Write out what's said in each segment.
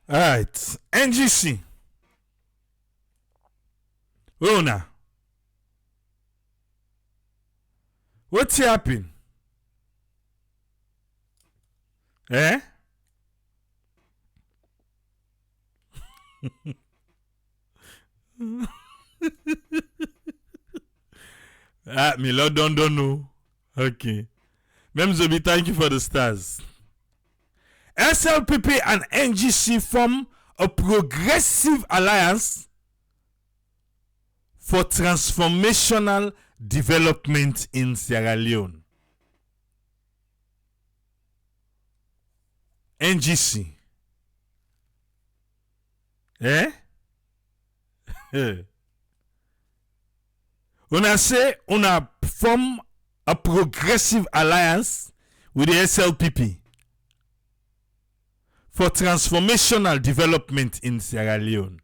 All right. NGC. Rona. What's happening? Eh? Me Lord don't know. Okay. Memzobi, thank you for the stars. SLPP and NGC form a progressive alliance for transformational development in Sierra Leone. NGC. Eh? Una say una form a progressive alliance with the SLPP for transformational development in Sierra Leone.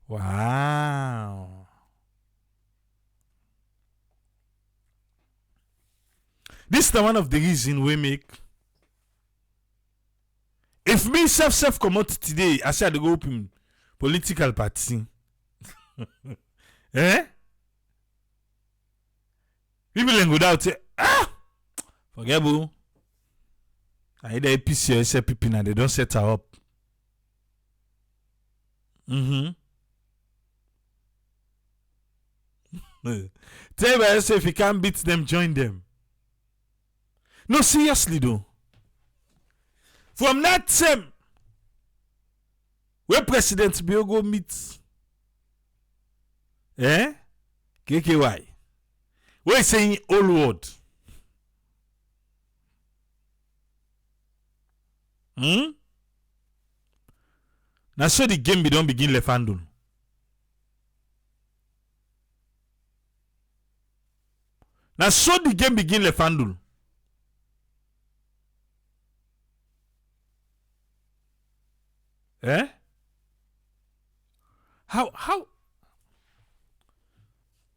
Wow. This is one of the reasons we make. If me self come out today, I say I go open political party. Eh? People then go down say, forget boo. Either APC or SLPP now, they don't set her up. Tell me if you can't beat them, join them. No, seriously though. From that time, where President Biogo meets KKY, we're saying all word. Now so the game don't begin left handle. Now so the game begin left handle. Eh? How?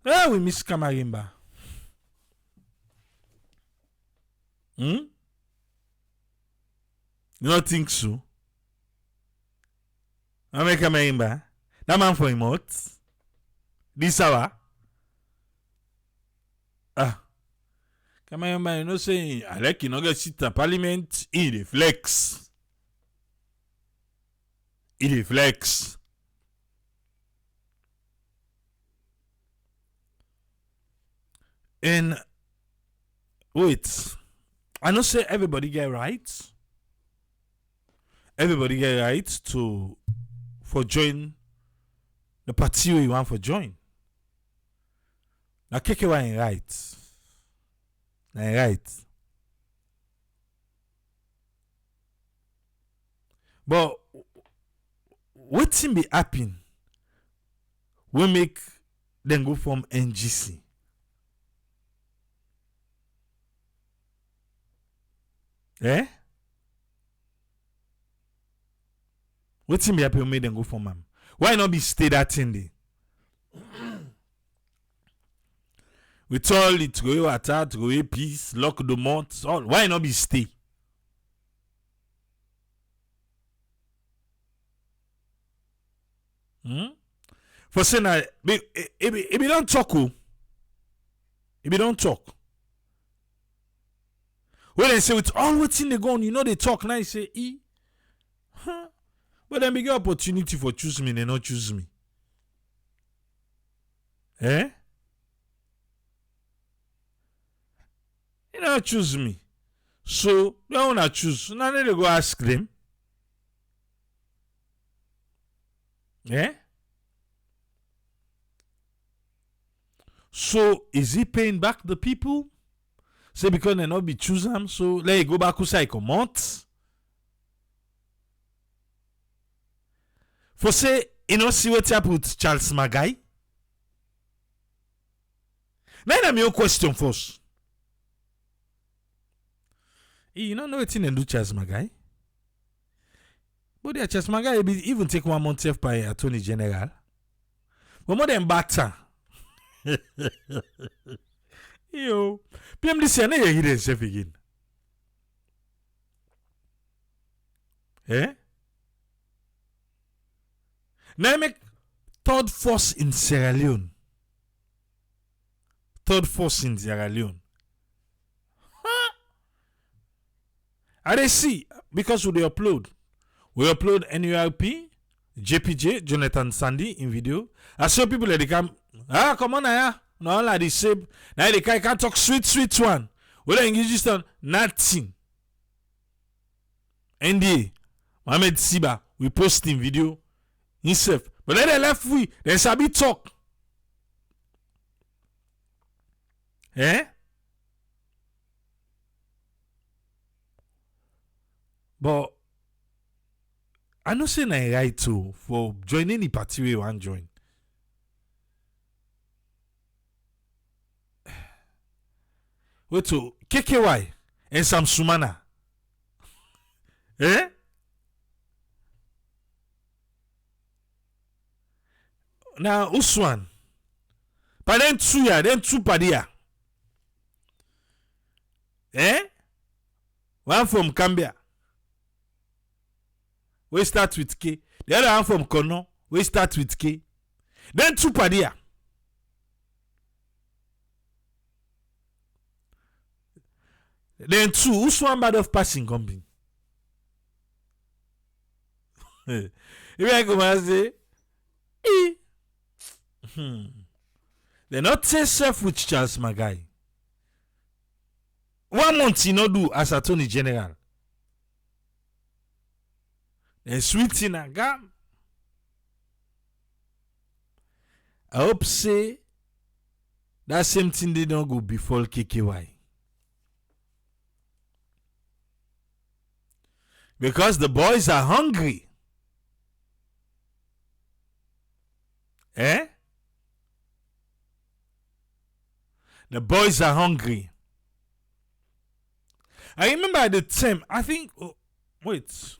We miss Kamarimba. You don't think so? I make Kamarimba. That man for him out. This hour. Kamarimba, you know saying I like you not get sit at parliament. He flex. It flex. And wait, I know say everybody get rights. Everybody get rights for join the party you want for join. Now KKY ain't right. Ain't right. But what's be happen? We make them go from NGC. Eh? What's be happen? We make them go from them. Why not be stay that thing there? With all it go attack, go peace, lock the months, all. Why not be stay? For saying that, if we don't talk, if we don't talk, when they say with all what's in the gun, you know they talk now. You say, but then we get opportunity for choose me, they not choose me. Eh? You don't choose me, so they wanna choose. Now they go ask them. Eh? So is he paying back the people? Say because they not be choose them, so let it go back who say come out. For say, you know, see what happened with Charles Magai? Now I'm your question first. You don't know what they do Charles Magai? But Charles Magai even take 1 month off by Attorney General. But more than better. Yo, PMDC, I know you hear themselves again. Eh? Now make third force in Sierra Leone. Third force in Sierra Leone. Huh? I they see because we upload. We upload NURP, JPJ, Jonathan Sandy in video. I saw people that they come, come on, no, like the same. Now they can't talk sweet one. Well, English just on nothing. NDA, Mohamed Siba, we post in video himself. But then they left we, then Sabi talk. Eh? But I know say I right too for joining the party we want join. Wait to KKY and Sam Sumana. Eh? Now Uswan. But then two padia. Eh? One from Cambia. We start with K. The other one from Kono. We start with K. Then two padia. Then two. Uswan bad of passing company. If I come and say, they not say self with Charles Magai. 1 month he no do as Attorney General. Then sweet in a gam. I hope say that same thing they don't go before KKY. Because the boys are hungry. Eh? The boys are hungry. I remember at the time, I think, wait.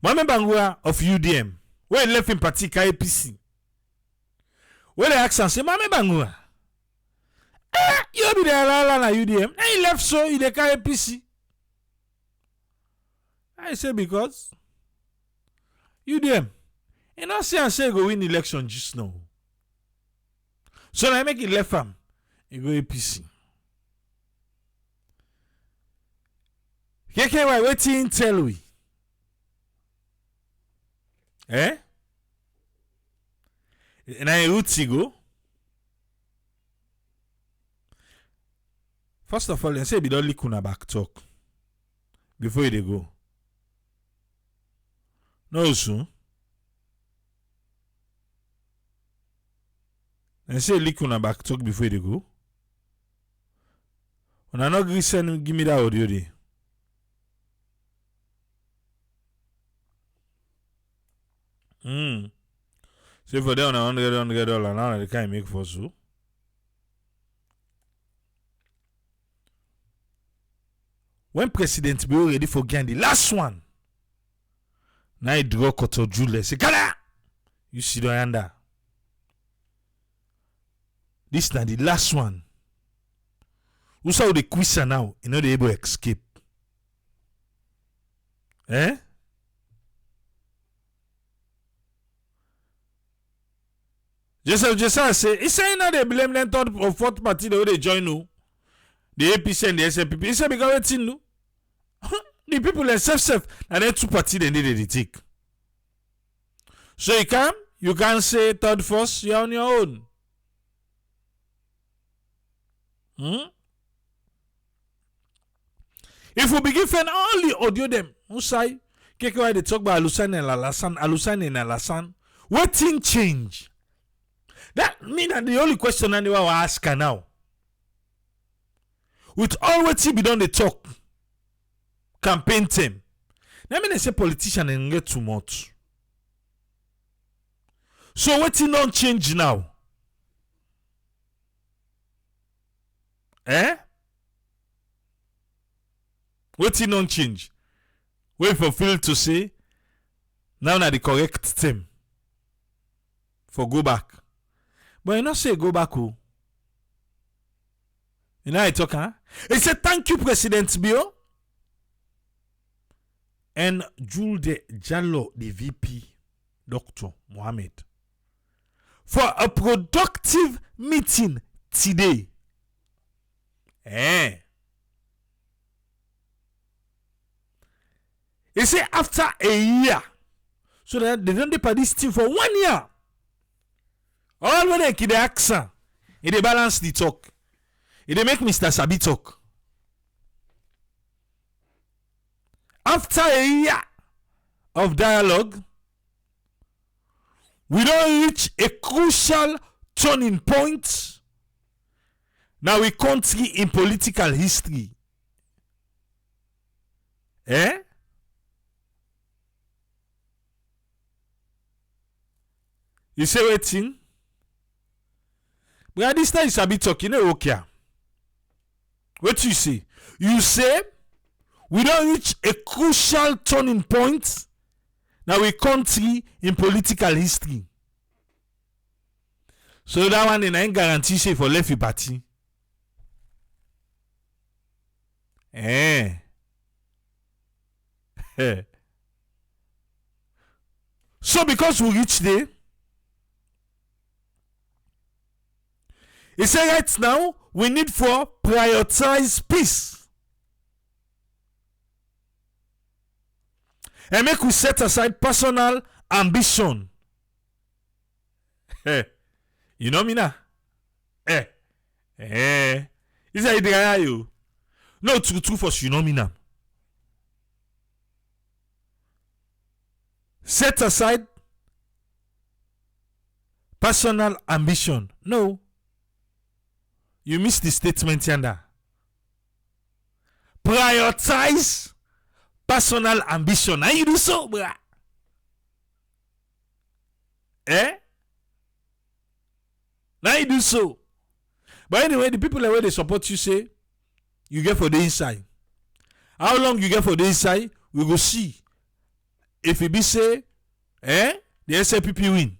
Mohamed Bangura of UDM, where he left in Patika APC. Where they asked him, say, Mohamed Bangura, you be there na UDM. And he left so, he the APC. I say, because UDM, you know, say go win election just now. So I make it left him, he go APC. KKY, waiting tell we. Eh? And I root go. First of all, they say we don't lick on back talk before they go. No, so. They say lick on back talk before they go. When I not give me that audio there. So for them $100 now they can't make for so. When President be ready for getting the last one, now he draw Koto Jules. Say, Kada! You see the under. This is the last one. Who saw the quizzer now? You know they able to escape. Eh? Joseph say, he say now they blame them third or fourth party they join you. The APC and the SLPP. He say because it's in the people are self and then two parties they need to take. So you can say third force, you're on your own. If we begin to only audio them, who say KKY they talk about Alusane and Alasan, what thing change? That means that the only question anyone will ask her now. With all what he be done the talk, campaign team. That means they say politician and get too much. So what he don't change now? Eh? What he don't change? Wait for Phil to say now na the correct team for go back. But you not say go back who? You know I talk, huh? He said thank you, President Bio. and Julde Jallo, the VP, Dr. Mohammed, for a productive meeting today. They say after a year, so that they don't depart this team for 1 year. All when they keep the accent, they balance the talk. They make Mr. Sabi talk. After a year of dialogue, we don't reach a crucial turning point now we country in political history. You say waiting? But this time you sabi talking, okay. What you say? You say we don't reach a crucial turning point now we country in political history. So that one ain't guarantee say for left party. So because we reach there, he said right now we need for prioritize peace and make we set aside personal ambition. You know me now? Is that you? No, true for you know me now. Set aside personal ambition. No. You missed the statement yonder. Prioritize personal ambition. How you do so, bruh? Now you do so. But anyway, the people where they support you say, you get for the inside. How long you get for the inside, we will see. If it be say, the SLPP win,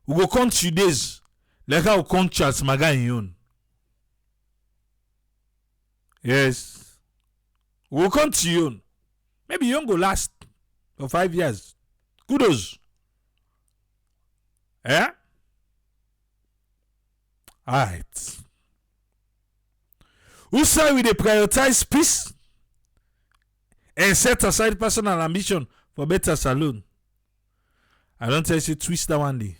we go count 2 days. Like how we count Charles Maga in yon. Yes. We will count yon. Maybe yon go last for 5 years. Kudos. Alright. Who say we dey prioritize peace and set aside personal ambition for better saloon? I don't tell you twist that one day.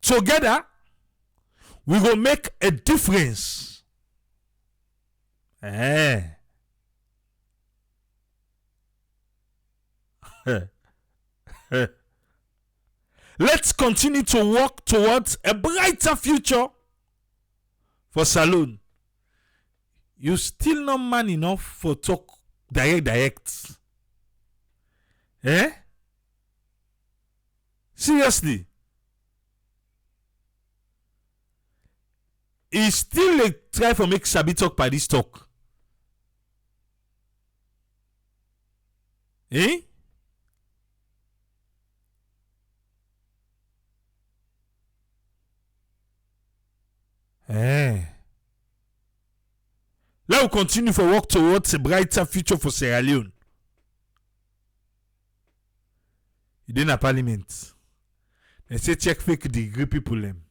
Together, we go make a difference. Let's continue to work towards a brighter future for saloon. You still not man enough for talk direct. Seriously. He still try for make Sabi talk by this talk. Let us continue for work towards a brighter future for Sierra Leone. You didn't have parliament. They say check fake degree people them.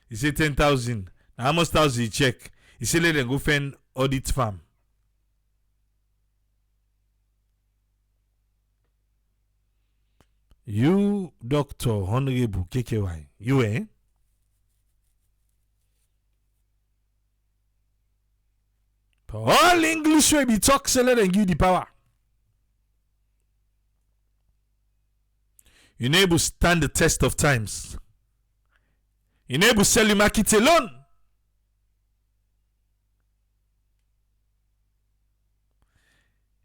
He say 10,000. Now how much thousand you check? He say let them go find audit farm. You, Dr. Honorable KKY, you all English will be talk, so let them give you the power. You able to stand the test of times. You able to sell your market alone.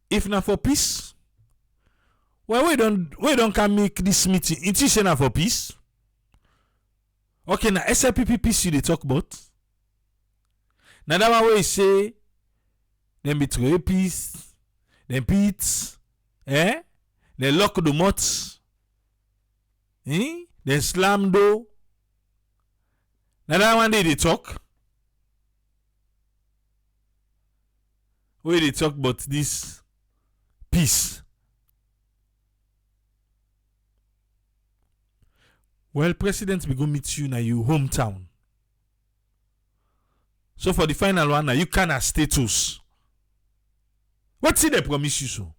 If not for peace, well, we don't can make this meeting. It is not for peace. Okay, now SLPP peace you they talk about. Now that one way say them betray peace, them beat, they lock the mouth, they slam door. Now that one day they talk. Where they talk about this peace. Well, president we go meet you na your hometown. So for the final one, now you can have status. What's it they promise you so?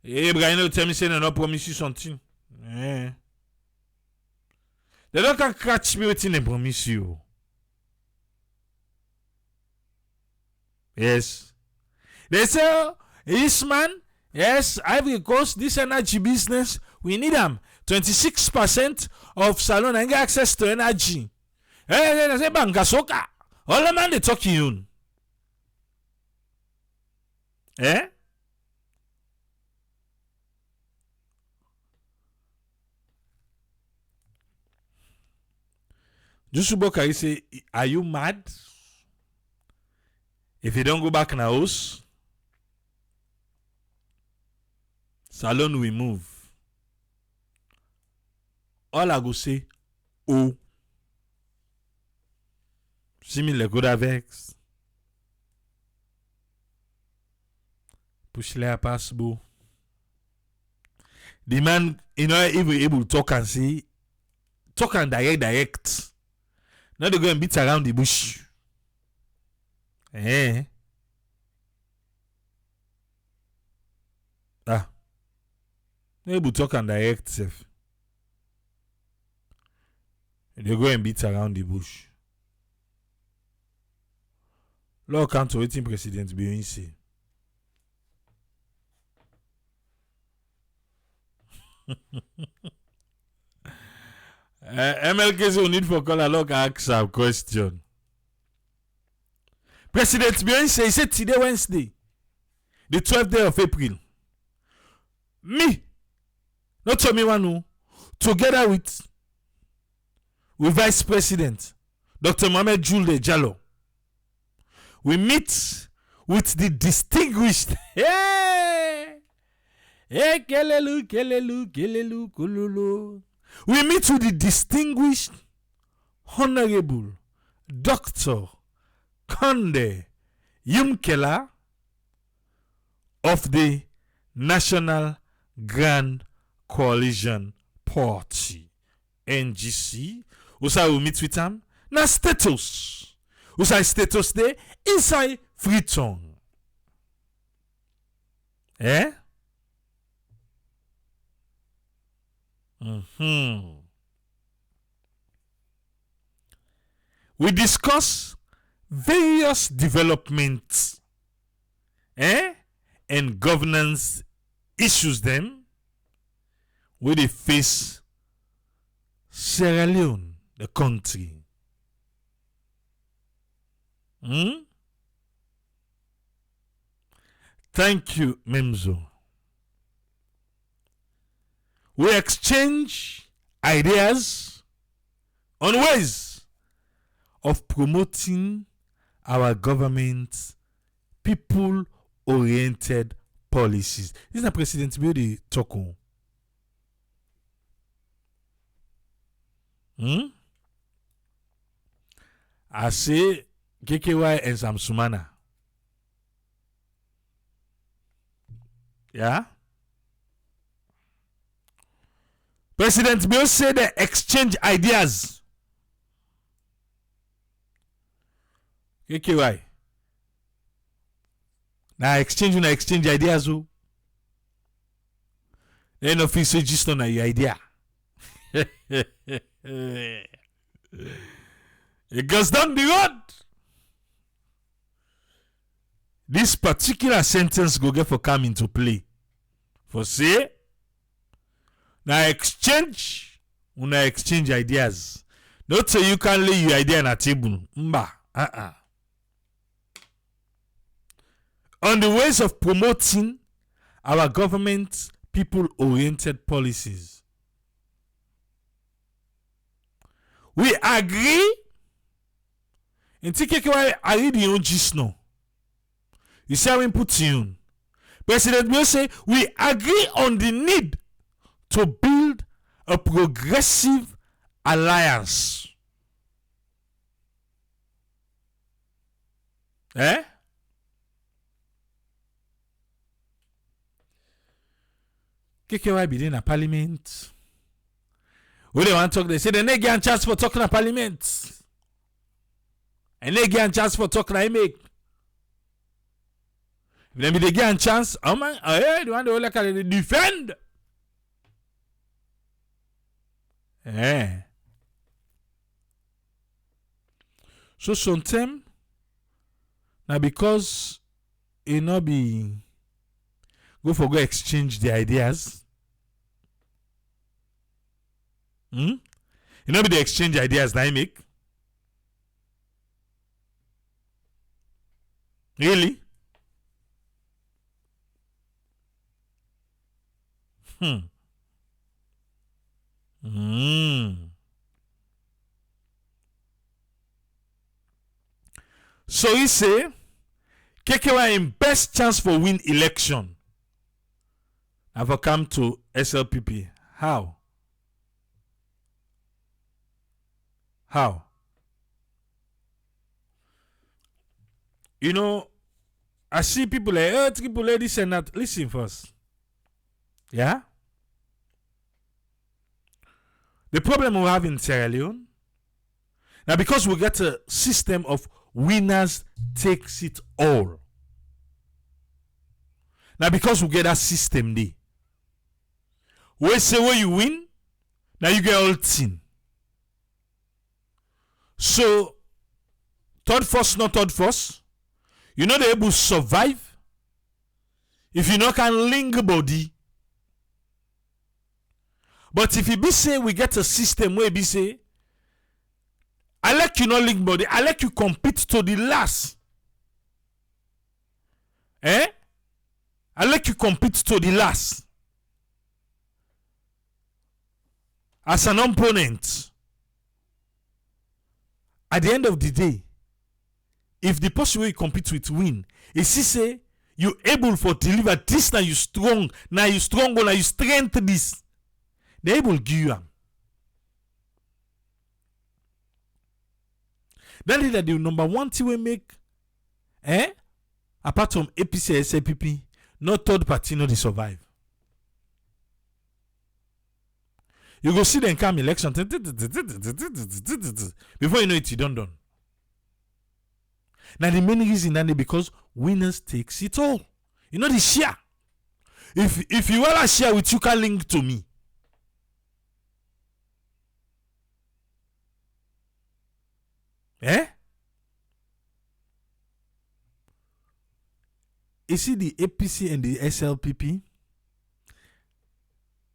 Hey, Brian, you tell me say they not promise you something. Eh. They don't can catch me waiting they promise you. Yes. They say, this man, yes, Ivory Coast, this energy business, we need them. 26% of Salon and get access to energy. They say, Bangasoka. All the man they talking you. Eh? Jusuboka, he say, are you mad? If you don't go back in the house, Salon will move. All I go say, oh. Similar good avex. Push le pass bo. The man, you know, even able to talk and say, talk and direct. Now they go and beat around the bush. Eh? Ah. Able to talk and direct self. They go and beat around the bush. Law come to waiting president be say. MLK say need for call a look ask a question. President Beyonce he said today Wednesday, the 12th day of April. Me, not to me one who, together with Vice President Dr. Mohamed Julde Jallo, we meet with the distinguished kelelu kululu. We meet with the distinguished Honorable Dr. Konde Yumkela of the National Grand Coalition Party NGC. Usa we meet with him na status. Usa status there inside Freetown. Eh? We discuss various developments and governance issues them where they face Sierra Leone, the country. Thank you, Memzo. We exchange ideas on ways of promoting our government's people-oriented policies. This is the President Bill talk on. I say KKY and Samsumana. Yeah? President Bill said they exchange ideas. KKY. Now exchange ideas. Then office just on your idea. It goes down the road. This particular sentence go get for come into play. For say, now exchange ideas. Not say you can lay your idea on a table. On the ways of promoting our government's people-oriented policies. We agree. In TKKY, I read the own gist now. You see how we put in. President Bill say we agree on the need to build a progressive alliance. KKY be in a parliament. When they want to talk, they say they not get a chance for talking at parliament. And they get a chance for talking I make. If they get a chance, oh man, the one they like to defend. So sometimes, now because it not be go exchange the ideas. It not be the exchange ideas that I make. Really? So he say KKY in best chance for win election. I've come to SLPP. How? You know, I see people like, people like this and that. Listen first. Yeah? The problem we have in Sierra Leone, now because we get a system of winners takes it all. Now because we get that system there, we say where you win, now you get all thing. So, third force, not third force, you know they able to survive if you not can link body. But if you be say we get a system where be say, I like you not link body, I like you compete to the last. I like you compete to the last. As an opponent. At the end of the day, if the person you compete with win, if he say you able for deliver this, now you strong, now you strength this, they able give you am. That is that the number one thing we make, apart from APC SLPP, no third party no they survive. You go see them come election before you know it, you done. Now the main reason that is because winners takes it all. You know the share. If you want to share with you, can link to me. You see the APC and the SLPP,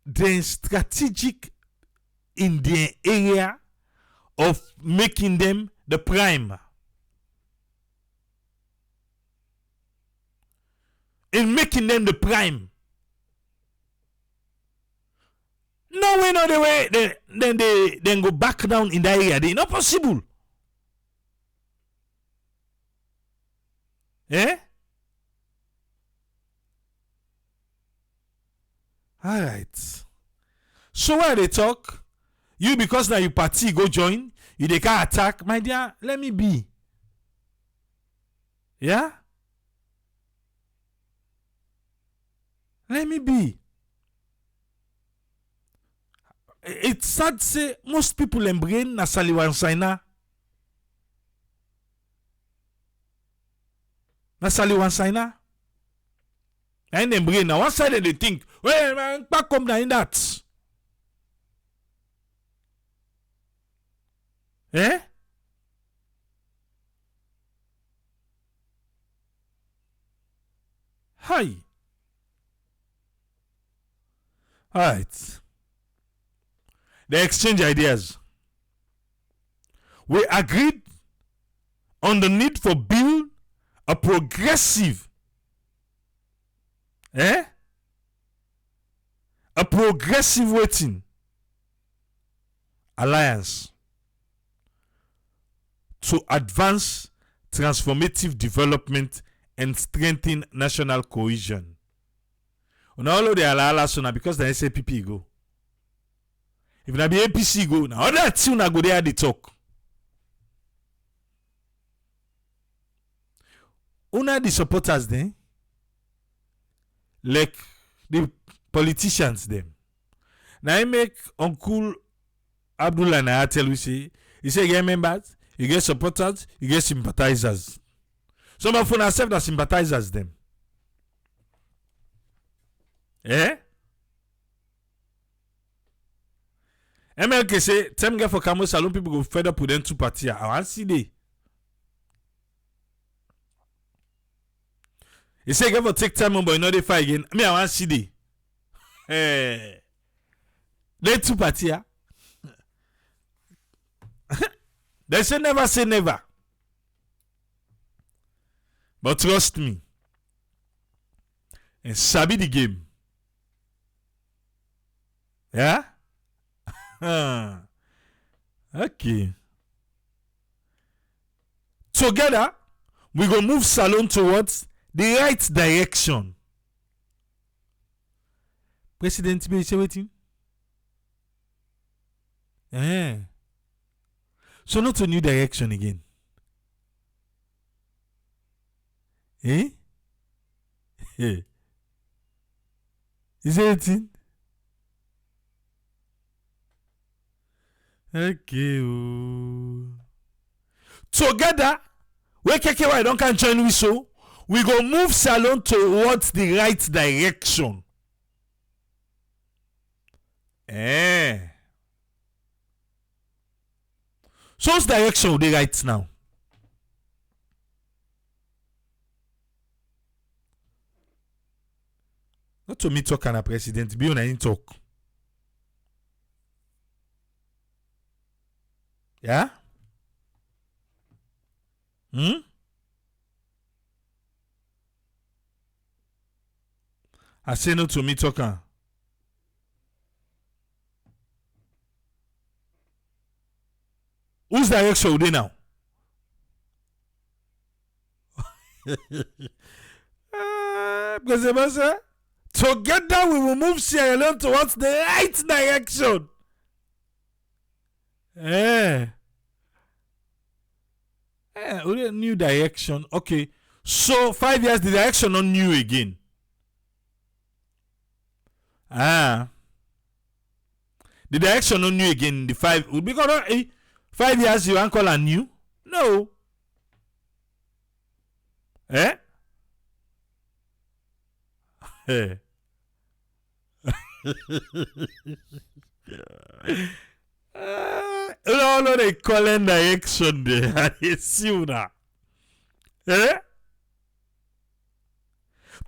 they're strategic in the area of making them the prime. In making them the prime. No way, no the way. Then they go back down in that area. They're not possible. All right. So why they talk? You because now you party go join, you they can attack. My dear, let me be. Yeah? Let me be. It's sad to say most people in brain na saliwan saina. Na saliwan saina. And in brain now one side they think, well man, back come down in that. Hi. Alright. They exchange ideas. We agreed on the need for build a progressive a progressive waiting alliance to advance transformative development and strengthen national cohesion. All of the alala so now because the SLPP go. If na be APC go, now other two na go there they talk. Una the supporters then, like the politicians them. Now I make Uncle Abdullah and I tell you say, he say you get members, you get supporters, you get sympathizers. Some of them accept as sympathizers them. Eh? MLK say, time get for Camo Salon, people go fed up with them 2 parties. I want to see they. He say, get for take time, but you know they fight again. I want to see they. Eh. They 2 parties. They say never. But trust me. And sabi the game. Yeah? Okay. Together, we go move Salon towards the right direction. President be say waiting. So not a new direction again. Eh? Is it? Okay. Together, where KKY don't can join we so we go move Salon towards the right direction. So what's direction they right now? Not to me talk and a president, be on a talk. Yeah? I say no to me talking. Whose direction are they now? Because together we will move Sierra Leone towards the right direction. New direction. Okay. So 5 years the direction not new again. The direction not new again. The 5 would be because 5 years you want call a new? No. No, they call direction there. I see you now.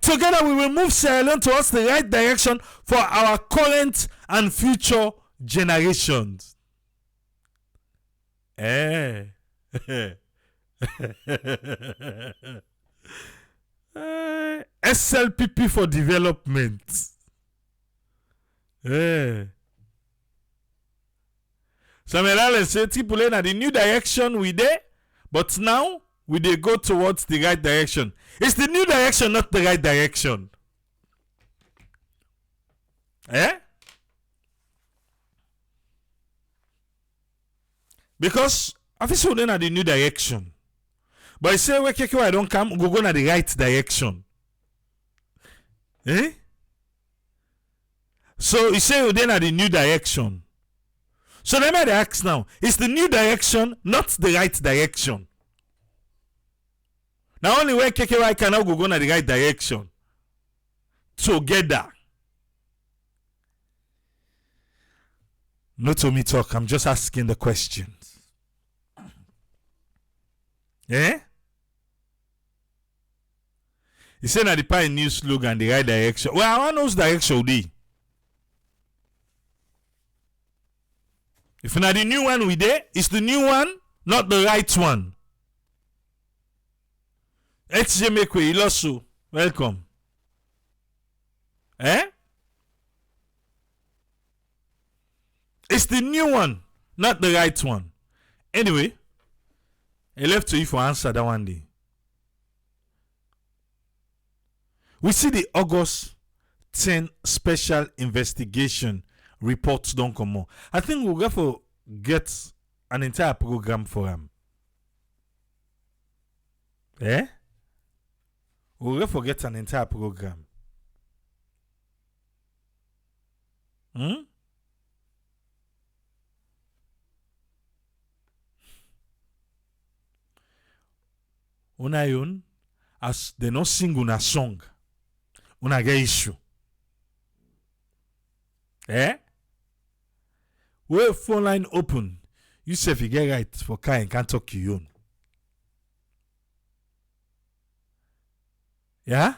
Together we will move Sierra Leone towards the right direction for our current and future generations. SLPP for development. Samuel say people in the new direction we there, but now we they go towards the right direction. It's the new direction, not the right direction. Because officially we in the new direction. But I say where KKY don't come, we go in the right direction. So you say we're in the new direction. So let me ask now, is the new direction not the right direction? Now only where KKY can now go in the right direction. Together. Not to me talk, I'm just asking the questions. You say that the pie new slogan, the right direction. Well, I want to know whose direction be. If not the new one we there, it's the new one, not the right one. HJ Mekwe Ilosu, welcome. It's the new one, not the right one. Anyway, I left to you for answer that one day. We see the August 10 special investigation reports don't come on. I think we'll have to get an entire program for him. We'll have to get an entire program. Hmm? Una yon, as they not sing una song, una get issue. Eh? Where phone line open, you say if you get right for car and can't talk to you. Yeah?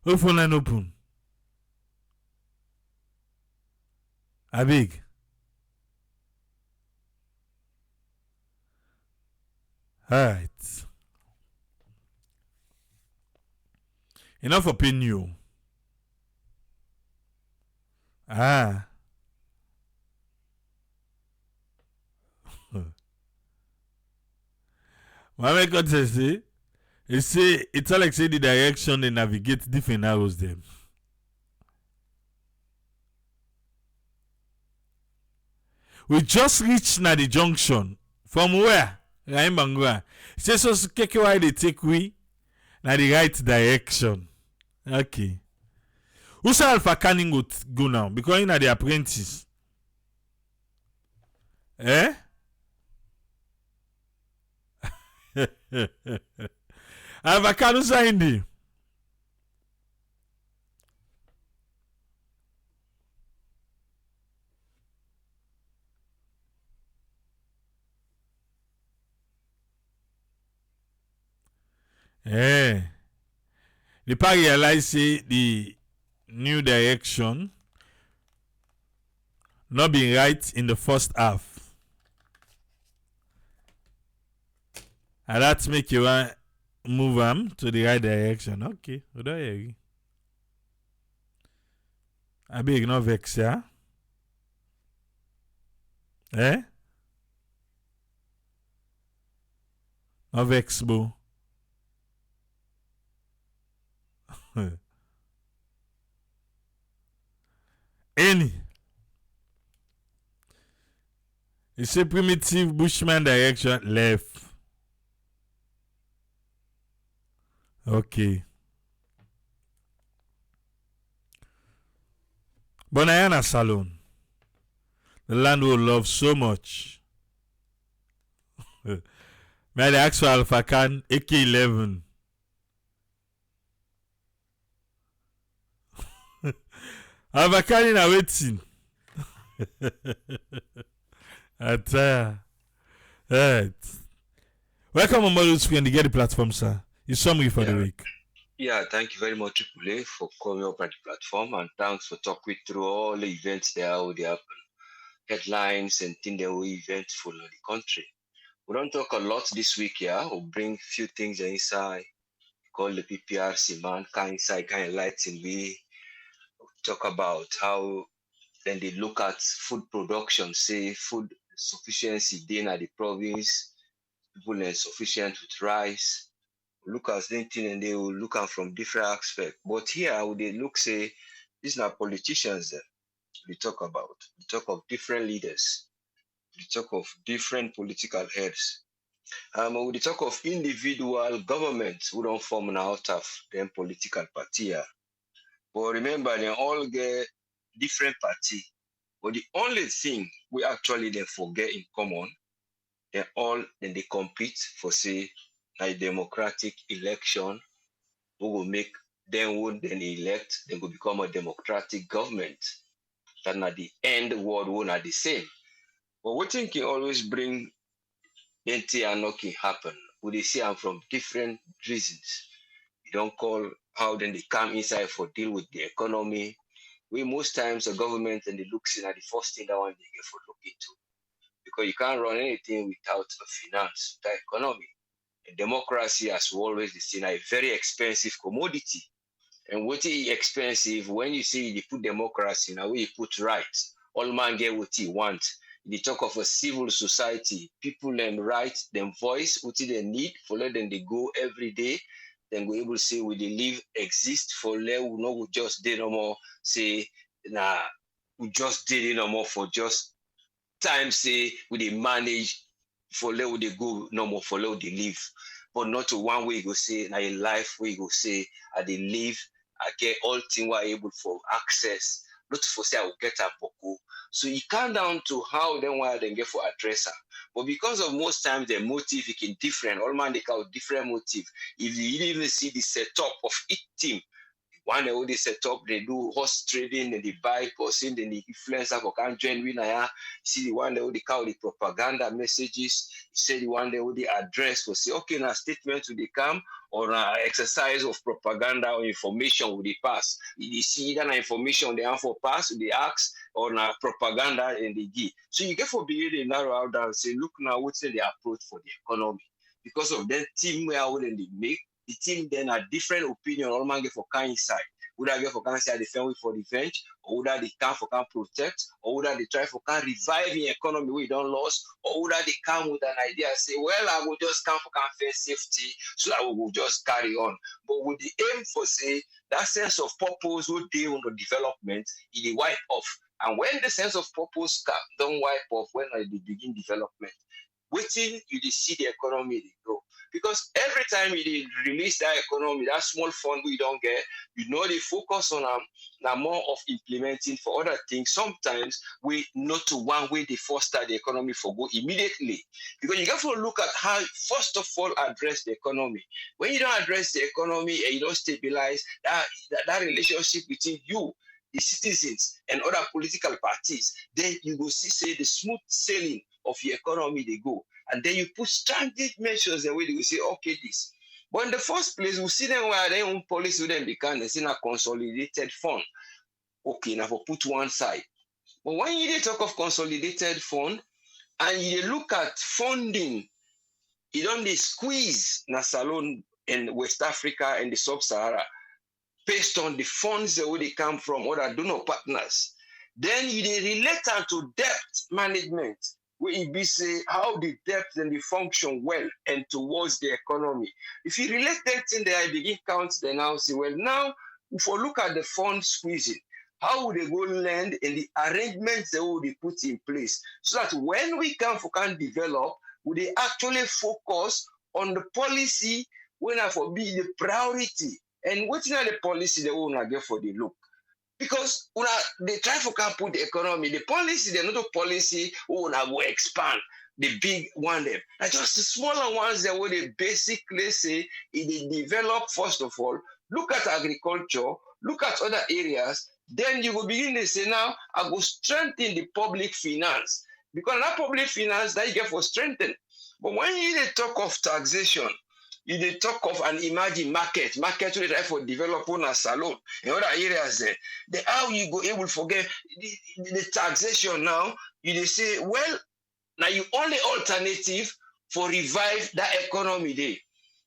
Where phone line open? I big. Alright. Enough opinion. Ah. My God says, he say it's all like say the direction they navigate different arrows them. We just reached na the junction. From where? Raimangua. Say so KKY they take we na the right direction. Okay. Who's Alpha Canning go now? Because in the apprentice. Eh? Alpha Canning signed. Eh. The party realize say the new direction not being right in the first half. And that's make you want move them to the right direction. Okay. We don't hear you. I beg no vex, yeah? Eh? No vex, boo. Any. It's a primitive bushman direction left. Okay. Bonayana Salon. The land we love so much. May I ask for Alpha Khan AK-11. Alpha Khan in a waiting. Right. Welcome on Model Screen to get the platform, sir. Your summary for the week. Yeah, thank you very much, Pule, for coming up at the platform, and thanks for talking through all the events there, how they happen, headlines and things that were eventful in the country. We don't talk a lot this week, yeah. We'll bring few things inside, call the PPRC man, kind of lighting. We talk about how then they look at food production, say food sufficiency then at the province, people are sufficient with rice. Look at anything and they will look at from different aspects. But here they look say these are politicians we talk about. We talk of different leaders. We talk of different political heads. We talk of individual governments who don't form out of them political party. But remember, they all get different party. But the only thing we actually then forget in common, they compete for say a democratic election who will make them would then elect, they will become a democratic government. That at the end world will not the same. But what thing can always bring NT and knocking happen? We they see them from different reasons. You don't call how then they come inside for deal with the economy. We most times the government and the looks in at the first thing that one they get for look into. Because you can't run anything without a finance, the economy. And democracy, as always, is seen a very expensive commodity. And what is expensive when you say you put democracy now, you put rights. All man get what he want. They talk of a civil society, people them rights, them voice, what they need, for let them they go every day. Then we able to say we they live exist for let we know we just did no more say nah we just did it no more for just time say we they manage for let we they go no more for let they live. But not to one way you go say na a life where you go say I they live, I get all things we are able for access. not for say I will get a boku. So it come down to how then why they get for addresser. But because of most times the motive it can different, all man they call different motive. If you even see the setup of each team, one they already set up, they do horse trading, and they buy person, then the influencer for can join winner. See the one they already call the propaganda messages. Say the one they already address for say, okay, now statement to the come or exercise of propaganda or information with the pass. You see that information they have for pass, they ask or propaganda and they give. So you get for being they narrow out and say, look now, what's the approach for the economy? Because of that team where wouldn't they make the team then a different opinion all man get for kind side. Would I get for can say the defend for revenge, or would I they come for can protect, or would I they try for can revive the economy we don't lost, or would I they come with an idea and say, well, I will just come for can face safety, so I will just carry on. But with the aim for say that sense of purpose would deal on the development, it wipe off. And when the sense of purpose don't wipe off, when they begin development, waiting you see the economy they grow. Because every time you release that economy, that small fund we don't get, they focus on now more of implementing for other things. Sometimes we not to one way they foster the economy for go immediately. Because you have to look at how, first of all, address the economy. When you don't address the economy and you don't stabilize that relationship between you, the citizens, and other political parties, then you will see, say, the smooth sailing of the economy they go. And then you put standard measures the way they will say, okay, this. But in the first place, we see them where their own policy will then become a consolidated fund. Okay, now for put one side. But when you talk of consolidated fund, and you look at funding, you don't squeeze na Salone in West Africa and the Sub-Sahara based on the funds that they come from other donor partners. Then you relate to debt management, where it be say how the debt and the function well and towards the economy. If you relate that in there, I begin count the now say, well, now if we look at the fund squeezing, how would they go lend in the arrangements that would they put in place so that when we can develop, would they actually focus on the policy when I for be the priority and what's not the policy they will not get for the look. Because they try to put the economy, the policy, they're not a policy who will go expand the big one them. And just the smaller ones that would they basically say they develop first of all, look at agriculture, look at other areas, then you will begin to say now I will strengthen the public finance. Because that public finance that you get for strengthen. But when you talk of taxation, you talk of an emerging market to try for developing a salon in other areas there. How you go able to forget the taxation now, you say, well, now you only alternative for revive that economy there.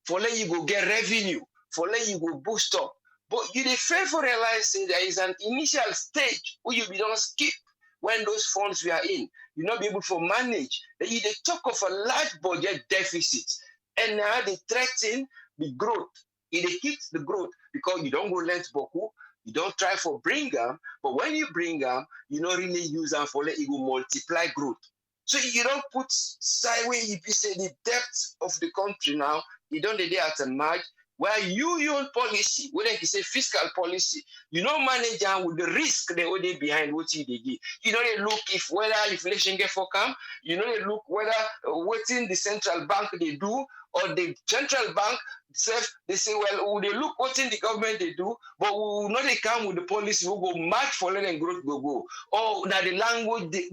For let you go get revenue, for let you go boost up. But you fail for realizing there is an initial stage where you don't skip when those funds we are in. You not be able to manage. You talk of a large budget deficit. And now they threaten the growth. It hits the growth because you don't go lend boku, you don't try for bring them, but when you bring them, you don't really use them for let it go multiply growth. So you don't put sideways, if you say the depth of the country now, you don't do at a match where your own policy, whether you say fiscal policy, you don't manage them with the risk they already behind what you give. You don't look if whether inflation get for come, you don't look whether waiting the central bank they do, or the central bank itself, they say, well, they look what in the government they do, but we will not come with the policy who go match for land and growth go. Or now the language they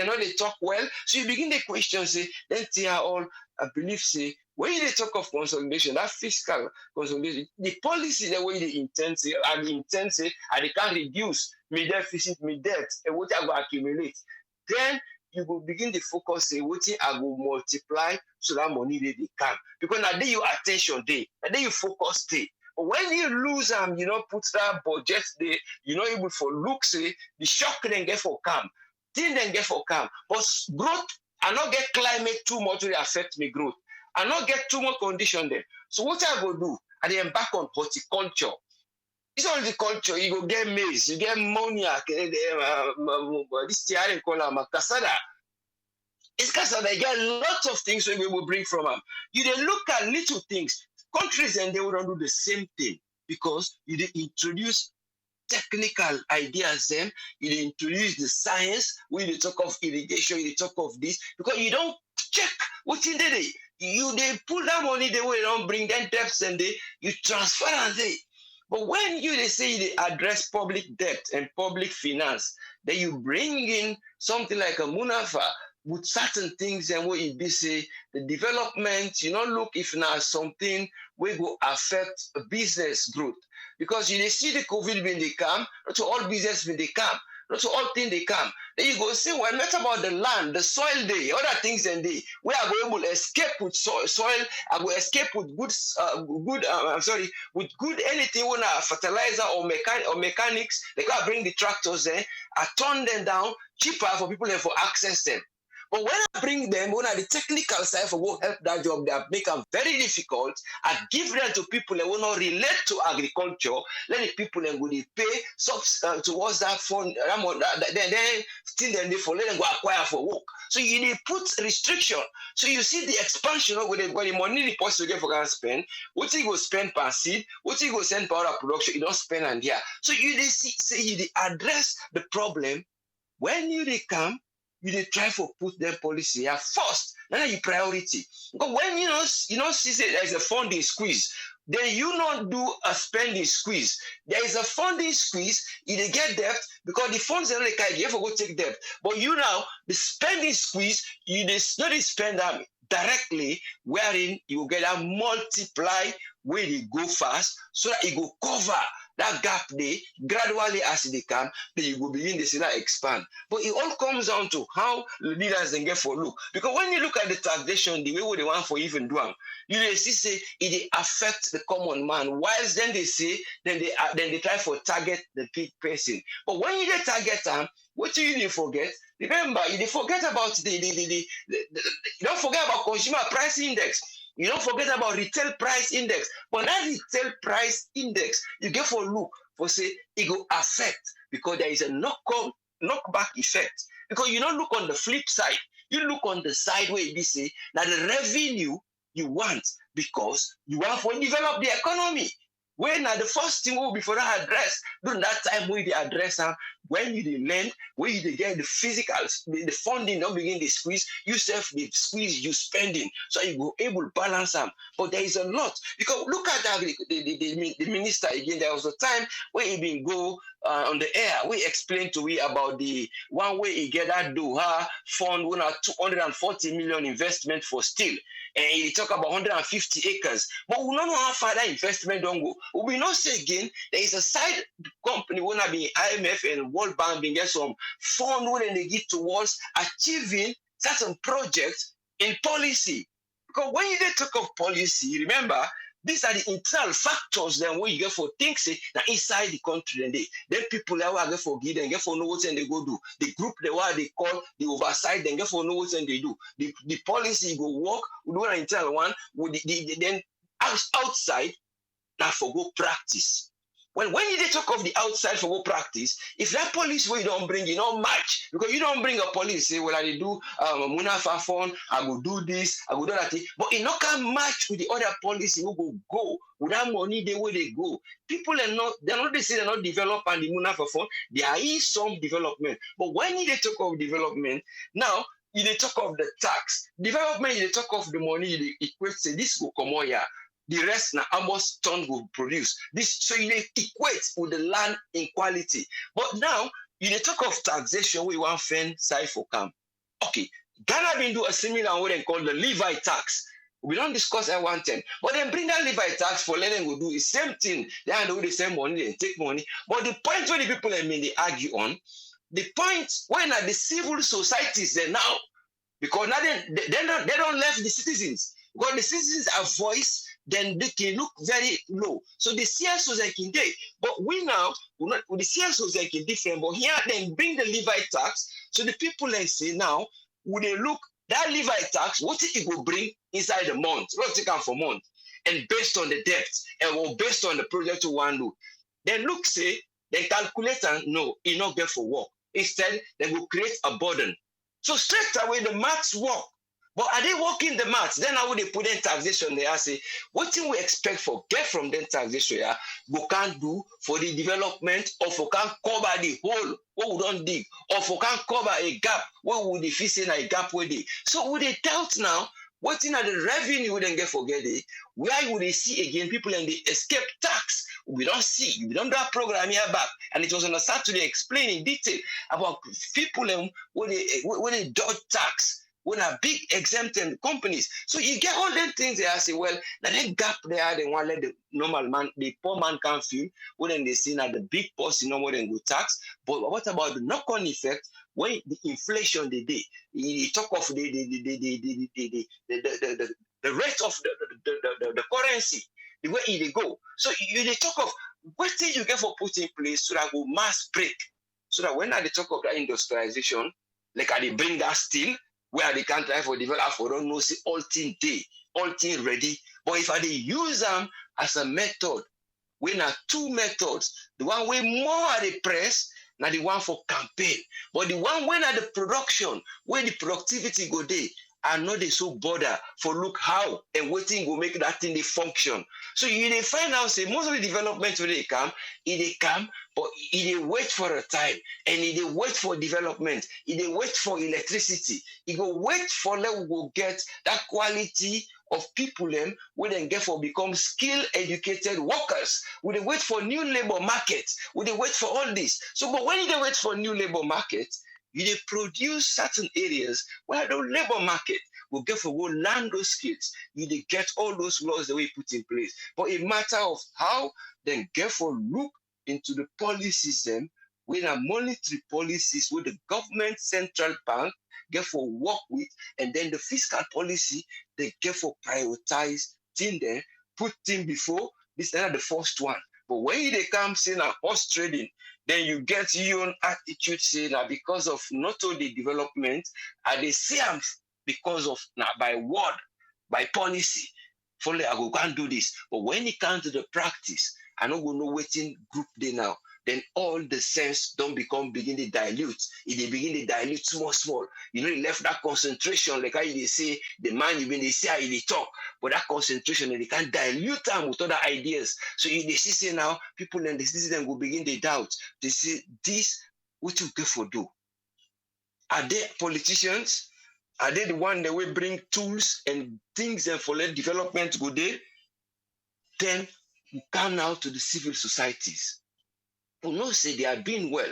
know they talk well. So you begin the question, say, then see how all I believe say, when they talk of consolidation, that fiscal consolidation, the policy the way they intend say, and they can reduce my deficit, my debt, and what I go accumulate. Then you will begin to focus say what I will multiply so that money they can. Because now day your attention day, and then you focus day. But when you lose them, you know, put that budget day, you're not able for look say the shock then get for calm. Thing then get for calm. But growth, I not get climate too much to affect me growth. I not get too much condition there. So what I go do, I then embark on horticulture. It's all the culture. You go get maize, you get ammonia, this Sierra Leone, cassava. It's cassava. They get lots of things we will bring from them. You then look at little things. Countries and they will do the same thing because you introduce technical ideas them, you introduce the science, when you talk of irrigation, you talk of this, because you don't check what's in there. They pull that money, they will don't bring them debts and you transfer and they. But when they say they address public debt and public finance, then you bring in something like a Munafa with certain things and what it be say the development, look if now something will go affect business growth. Because you see the COVID when they come, not to all business when they come, not to all things they come. Then you go say, well, not about the land, the soil day, other things and they, we are going to escape with soil, I will escape with with good anything when fertilizer or mechanics, they can bring the tractors there, I turn them down cheaper for people there for access them. But when I bring them, when the technical side for what help that job, they make them very difficult. I give them to people that will not relate to agriculture. Let the people then go they pay towards that fund. Then still then they for let them go acquire for work. So you need put restriction. So you see the expansion of the money the person get for can spend. What you go spend per seed, what you go send power production, you don't spend and yeah. So you say you address the problem when you come. You try for put their policy here first. Now you priority. But when see say there's a funding squeeze, then you not do a spending squeeze. There is a funding squeeze, you get debt because the funds are like you have to go take debt. But you now the spending squeeze, you not spend them directly, wherein you get a multiply where they go fast so that it go cover that gap there gradually as they come, then you will begin to see that expand. But it all comes down to how the leaders then get for look. Because when you look at the taxation, the way they want for even do them, you see say it affects the common man. Whilst then they say, then they try for target the big person. But when you get target them, what do you forget? Remember, you forget about you don't forget about consumer price index. You don't forget about retail price index. But that retail price index, you get for look for say it will affect because there is a knockback effect. Because you don't look on the flip side. You look on the side where you say that the revenue you want because you want to develop the economy. When the first thing will be for that address, during that time when they address them, when you lend, when you get the physical, the funding don't begin to squeeze, you self the squeeze you spending, so you go able to balance them. But there is a lot because look at the minister again. There was a time where he been go on the air. We explained to we about the one way he get that Doha fund, one 240 million investment for steel. And he talk about 150 acres. But we don't know how far that investment don't go. We not say again, there is a side company when I be IMF and World Bank being get some fund when they give towards achieving certain projects in policy. Because when you talk of policy, remember, these are the internal factors then where you get for things that inside the country then people that will get for give them get for know what they go do. The group they call the oversight then get for know what they do. The policy go work, we do an internal one with then outside that for go practice. When you talk of the outside for what practice, if that police where you don't bring, you don't match, because you don't bring a police, say, well, I do Munafa phone, I go do this, I go do that thing, but it not can match with the other policy who go with that money the way they go. People they're not they say they're not developed and the Munafa phone, there is some development. But when you talk of development, now you talk of the tax. Development, you talk of the money, you equate, say this go come on here. The rest now almost ton will produce this, so you equate with the land inequality. But now you talk of taxation, we want fan side for camp. Okay, Ghana been do a similar what they call the Levi tax. We don't discuss at 110, but then bring that Levi tax for letting go do the same thing. They handle the same money, they take money. But the point where the people they argue on, the point when are the civil societies there now, because now they don't left the citizens. Because the citizens have voice, then they can look very low. So the CSOs are can take. But we now, the CSOs are can different. But here then bring the Levi tax. So the people then say now, when they look, that Levi tax, what it will bring inside the month? What it come for month? And based on the debt, and based on the project you want to do. Then look, say, then calculate and no, it not get for work. Instead, they will create a burden. So straight away, the maths work. But are they working the maths? Then how would they put in taxation there? I say, what do we expect for get from them taxation? Yeah, we can't do for the development, or for can cover the whole what we don't dig, or for can cover a gap what would the fix in a gap with it. So would they doubt now? What in the revenue we then get forget it? Where would they see again people and they escape tax? We don't see. We don't do a program here back, and it was on a Saturday explaining in detail about people when they dodge tax. When a big exempted companies. So you get all them things there. I say, well, now that gap there, they want to let the normal man, the poor man can feel when they see that the big boss, more than go tax. But what about the knock-on effect when the inflation they did? You talk of the rate of the currency, the way they go. So they talk of what things you get for put in place so that will mass break. So that when they talk of that industrialization, like they bring that steel, where they can't try for develop for don't know see all thing day, all thing ready. But if I use them as a method, we have two methods. The one way more at the press, now the one for campaign. But the one when at the production, where the productivity go day, and not they so bother for look how and waiting will make that thing they function. So you they find out say most of the development when they come, but they wait for a time, and they wait for development, they wait for electricity, he go wait for let we go get that quality of people them when they get for become skilled educated workers. We they wait for new labor markets, we they wait for all this. So but when they wait for new labor markets, you they produce certain areas where the labor market will get for go land those skills. You they get all those laws that we put in place. But a matter of how then get for look into the policies them, with a monetary policies with the government central bank get for work with, and then the fiscal policy they get for prioritize thing there, put thing before this is not the first one. But when they come saying a horse trading, then you get your own attitude saying that because of not only development, and they say because of now by word, by policy, fully I go can't do this. But when it comes to the practice, I don't go know waiting group day now. Then all the sense don't begin to dilute. If they begin to dilute small. You know, you left that concentration, like how they say the man you been they say how they talk, but that concentration they can't dilute them with other ideas. So if they see now, people and the citizens will begin to doubt. They say this, what you get for do? Are they politicians? Are they the one that will bring tools and things and for let development go there? Then we come now to the civil societies. We know say they are doing well.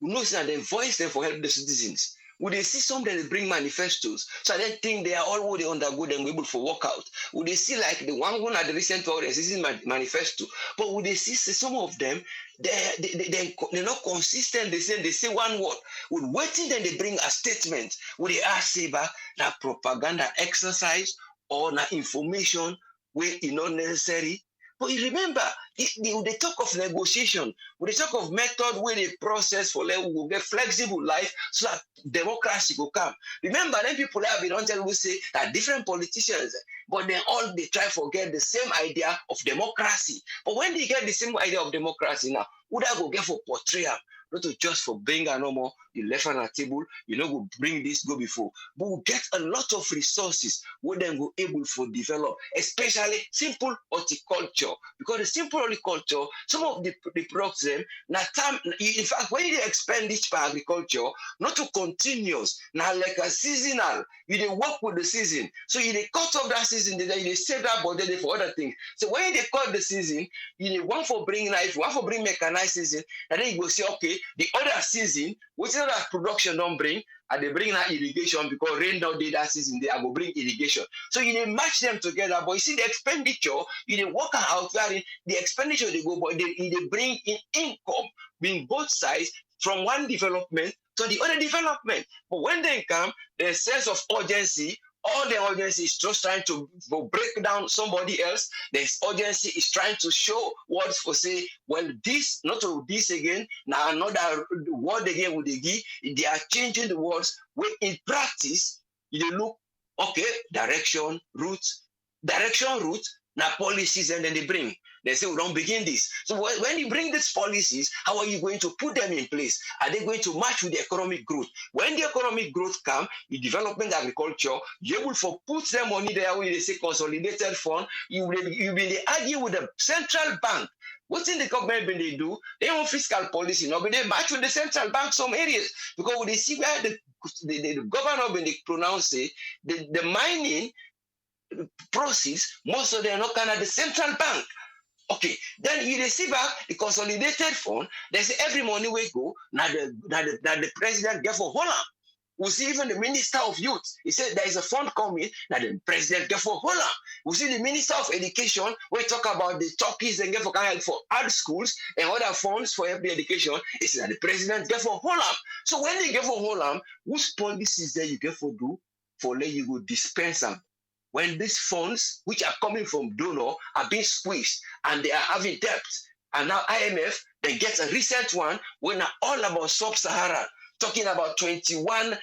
We know say they voice them for help the citizens. Would they see some that they bring manifestos? So I don't think they are all what they undergo and able for workout. Would they see like the one who had the recent audience, this is my manifesto. But would they see some of them, they're not consistent, they say one word. With waiting then they bring a statement. Would they ask say back that propaganda exercise or na information where it's not necessary? But you remember, they talk of negotiation, when they talk of method where they process for like we will get flexible life so that democracy will come. Remember, then people have been on tell we say that different politicians, but then all they try to forget the same idea of democracy. But when they get the same idea of democracy now, would I go get for portrayal? Not to just for bring a no more, you left on a table, you know, go bring this, go before. But we'll get a lot of resources where then go able for develop, especially simple horticulture. Because the simple horticulture, some of the products them, now time, in fact, when you expend each for agriculture, not to continuous, now like a seasonal, you they work with the season. So you they cut off that season, they save that body for other things. So when they cut the season, you they one for bring knife, one for bring mechanized season, and then you go say, okay, the other season, which other production don't bring, and they bring that irrigation because rain don't do that season, they are going to bring irrigation. So you need match them together, but you see the expenditure, you need work out where the expenditure they go, but they bring in income, being both sides from one development to the other development. But when they come, the sense of urgency, all the urgency is just trying to break down somebody else. The urgency is trying to show words for say, well, this, not to this again, now another word again with the give. They are changing the words. When in practice, you look, okay, direction, route, now policies, and then they bring. They say we don't begin this. So when you bring these policies, how are you going to put them in place? Are they going to match with the economic growth? When the economic growth come, you development agriculture, you able for put the money there when they say consolidated fund, you will argue with the central bank. What's in the government when they do? They want fiscal policy, no, but they match with the central bank some areas because when they see where the governor when they pronounce it, the mining process, most of them are not kind of the central bank. Okay, then you receive back the consolidated fund. They say every money we go, now the president get for Holland. We see even the Minister of Youth. He said there is a fund coming that the president get for Holland. We see the Minister of Education. We talk about the turkeys and get for art schools and other funds for every education. He said that the president get for Holland. So when they get for Holland, whose policies there you get for do for let you go dispense them? When these funds, which are coming from donor, are being squeezed and they are having debt, and now IMF, they get a recent one when all about sub-Saharan, talking about 21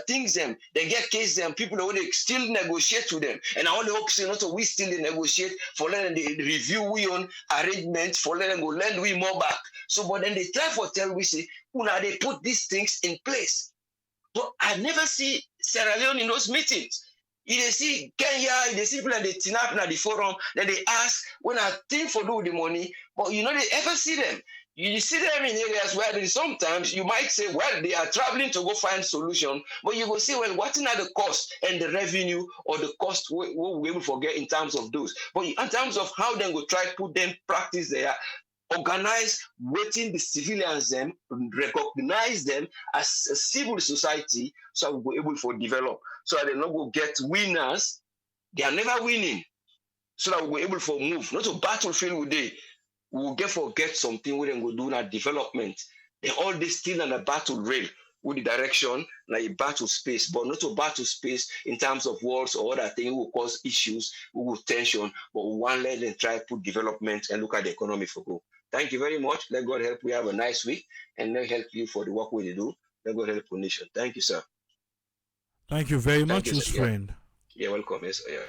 things them. They get case them, people who they still negotiate with them. And I only hope so not we still negotiate for letting they review we on arrangements, for letting go lend we more back. So but then they try for tell we say, now they put these things in place. But I never see Sierra Leone in those meetings. You they see Kenya, they see people and they turn up at the forum, then they ask when I think for do with the money, but you know they ever see them. You see them in areas where sometimes you might say, well, they are traveling to go find solution, but you will see, well, what are the cost and the revenue or the cost we will forget in terms of those. But in terms of how they go try to put them practice there, organize waiting the civilians them, recognize them as a civil society, so we'll be able to develop. So that they not go get winners, they are never winning. So that we're able to move, not to battlefield with they. We'll get something we then go do that development. They all this still on a battle rail with the direction, like a battle space, but not a battle space in terms of wars or other things will cause issues, will tension, but we want to let them try to put development and look at the economy for go. Thank you very much. Let God help. We have a nice week and let help you for the work we do. Let God help the nation. Thank you, sir. Thank you very much, his friend. Yeah, welcome. Yes, yeah.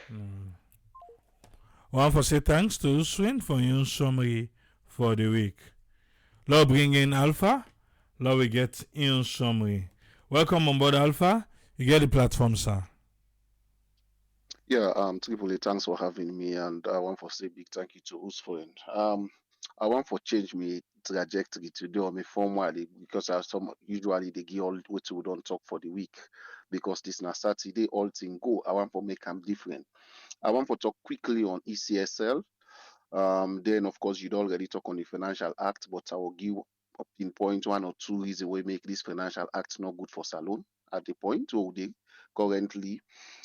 I want to say thanks to Uswin for your summary for the week. Now bring in Alpha. Now we get in summary. Welcome on board, Alpha. You get the platform, sir. Yeah, Triple, thanks for having me, and I want to say big thank you to Usfriend. I want to change my trajectory today on me formally because I usually they give all what we don't talk for the week because this na Saturday all thing go. I want to make them different. I want to talk quickly on ECSL. Then of course you'd already talk on the Financial Act, but I will give in point one or two reasons we make this Financial Act not good for Salone at the point where they currently,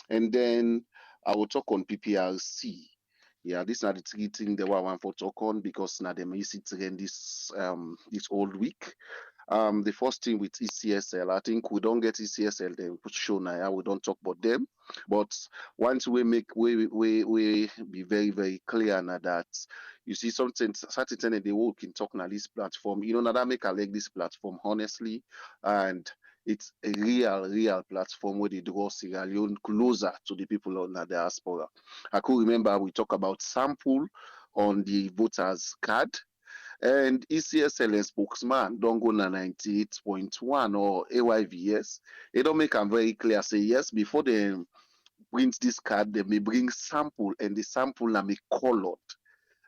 and then I will talk on PPRC. Yeah, these are the three things that I want to talk on because now they may see trend this old week. The first thing with ECSL, I think we don't get ECSL, then show now we don't talk about them. But once we be very, very clear now that you see something certain they work in talk now this platform, you know, now that make I like this platform honestly, and it's a real platform where they draw Sierra Leone closer to the people on the diaspora. I could remember we talk about sample on the voters card. And ECSL spokesman don't go na 98.1 or AYVS. They don't make them very clear. Say yes, before they print this card, they may bring sample and the sample na may colored.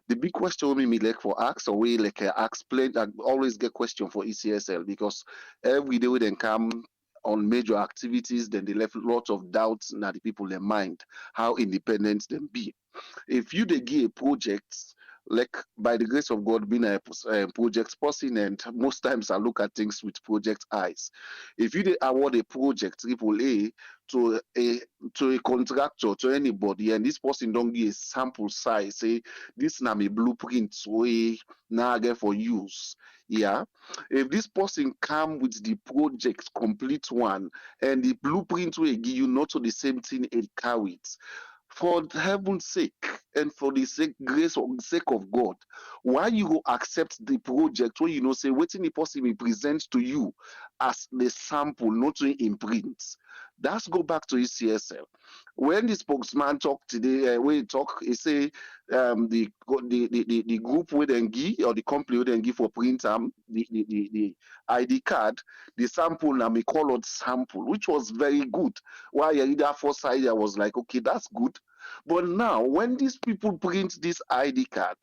The big question we like for ask or we like explain. I always get question for ECSL because every day we then come on major activities, then they left lots of doubts in the people in mind how independent them be. If you they give a project, like by the grace of God being a project person, and most times I look at things with project eyes. If you they award a project AAA to a contractor, to anybody, and this person don't give a sample size, say this na me blueprint way now get for use. Yeah, if this person come with the project complete one and the blueprint will give you not to the same thing it carries, for heaven's sake and for the grace or sake of God, why you go accept the project when you know say waiting the person will present to you as the sample, not to imprint? That's go back to ECSL. When the spokesman talk today, when he talk, he say the group with give or the company with give for print the ID card, the sample na me colored sample, which was very good. Why I read that first side, I was like, okay, that's good. But now, when these people print this ID card,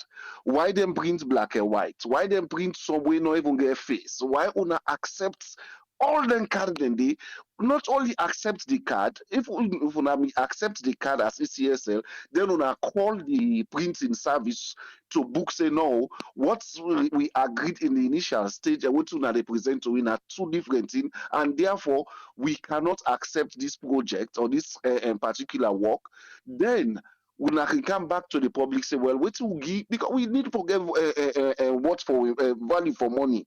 why them print black and white? Why them print some way not even get face? Why una accept all them card then they not only accept the card, if una accept the card as ECSL, then una call the printing service to book say no, what we agreed in the initial stage and what una they present to are two different things, and therefore we cannot accept this project or this particular work. Then una can come back to the public say, well, what will give, because we need to give what for value for money.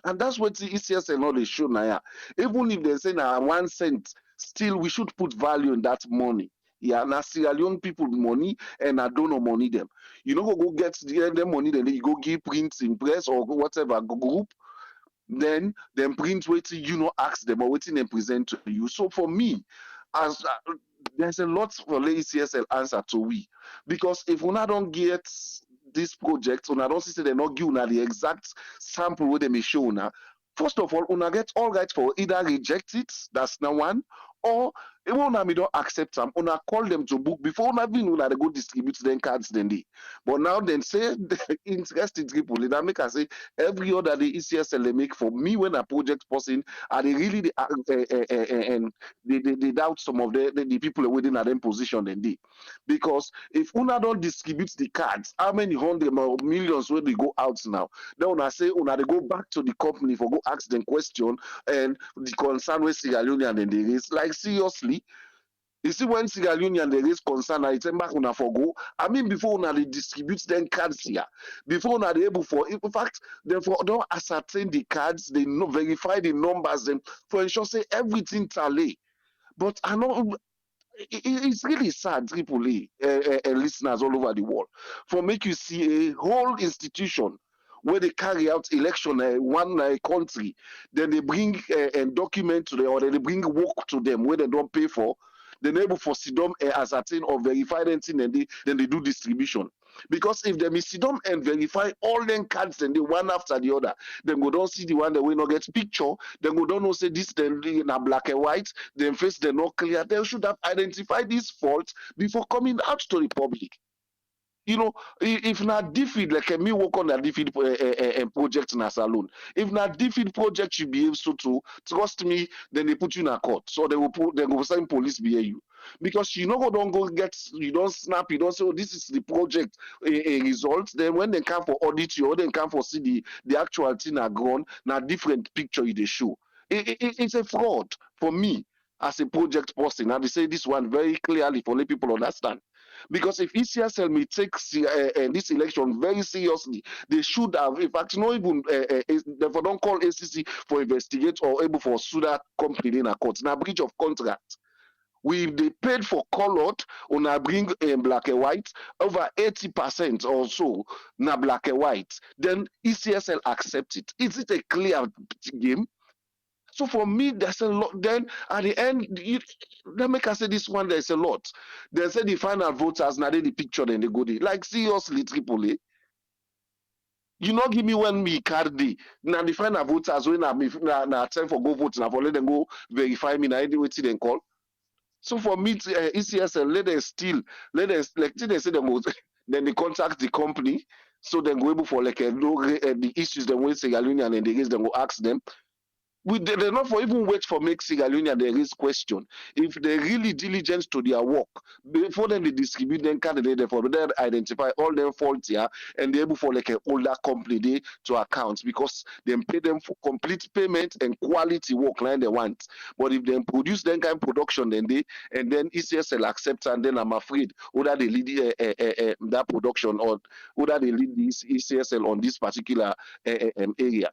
And that's what the ECSL know they show now. Even if they say now 1 cent, still we should put value in that money. Yeah, now Sierra Leone people money and I don't know money them. You know go get the money, then you go give prints in press or whatever group, then print waiting, you know, ask them or waiting and present to you. So for me, as there's a lot for ECSL answer to we, because if we not don't get this project, una don't see they not give una the exact sample where they may show una. First of all, una get all right for either reject it, that's now one, or even una me don't accept them, una call them to book before una even una they go distribute them cards then they. But now then say the interest in people, that make us say every order the ECSL they make for me when a project person are they really and they doubt some of the people within them position then they. Because if una don't distribute the cards, how many hundred or millions will they go out now? Then una say una they go back to the company for go ask them question and the concern with Sierra Leone and then they raise. Like seriously, you see when Sierra Leone and they raise concern, I tell back una for go. I mean before una they distribute them cards here, before una they able for, in fact, they for don't ascertain the cards, they know verify the numbers, them for ensure say everything tally. But I know it's really sad, Tripoli, listeners all over the world, for make you see a whole institution where they carry out election one country, then they bring a document to them or they bring work to them where they don't pay for, then able for Sidom ascertain or verify anything, and then they do distribution. Because if they miss Sidom and verify all them cards, then they one after the other, then we don't see the one that we not get picture, then we don't know say this then in a black and white, then face they're not clear. They should have identified these faults before coming out to the public. You know, if not defeat like me work on a defeat project in a salon. If not defeat project you behave so too, trust me, then they put you in a court. So they will send police behind you. Because you know don't go get, you don't snap, you don't say, oh, this is the project a result. Then when they come for audit you or they come for see the actual thing are gone, now different picture they show. It's a fraud for me as a project person. And they say this one very clearly for let people understand. Because if ECSL may take this election very seriously, they should have, in fact, not even, they don't call ACC for investigate or able for sue that company in a court. Now, breach of contract. We they paid for colored on a bring black and white, over 80% or so na black and white. Then ECSL accept it. Is it a clear game? So for me, there's a lot. Then at the end, let me say this one, there's a lot. They say the final voters, now they the picture, then they go there. Like seriously, Tripoli. You not give me when me card day. Now the final voters when na time for go vote, now for let them go verify me, now any way then call. So for me, ECSL, let them still, let them, like they say them, then they contact the company, so then go able for like the issues they want Sierra Leone and then they raise them, go ask them. They're not for even wait for make Sierra Leone and they raise question. If they're really diligent to their work, before then they distribute them candidate for them identify all their faults here and they're able for like an older company they to account because they pay them for complete payment and quality work like they want. But if they produce them kind of production then they and then ECSL accepts and then I'm afraid whether they lead that production or whether they lead this ECSL on this particular area.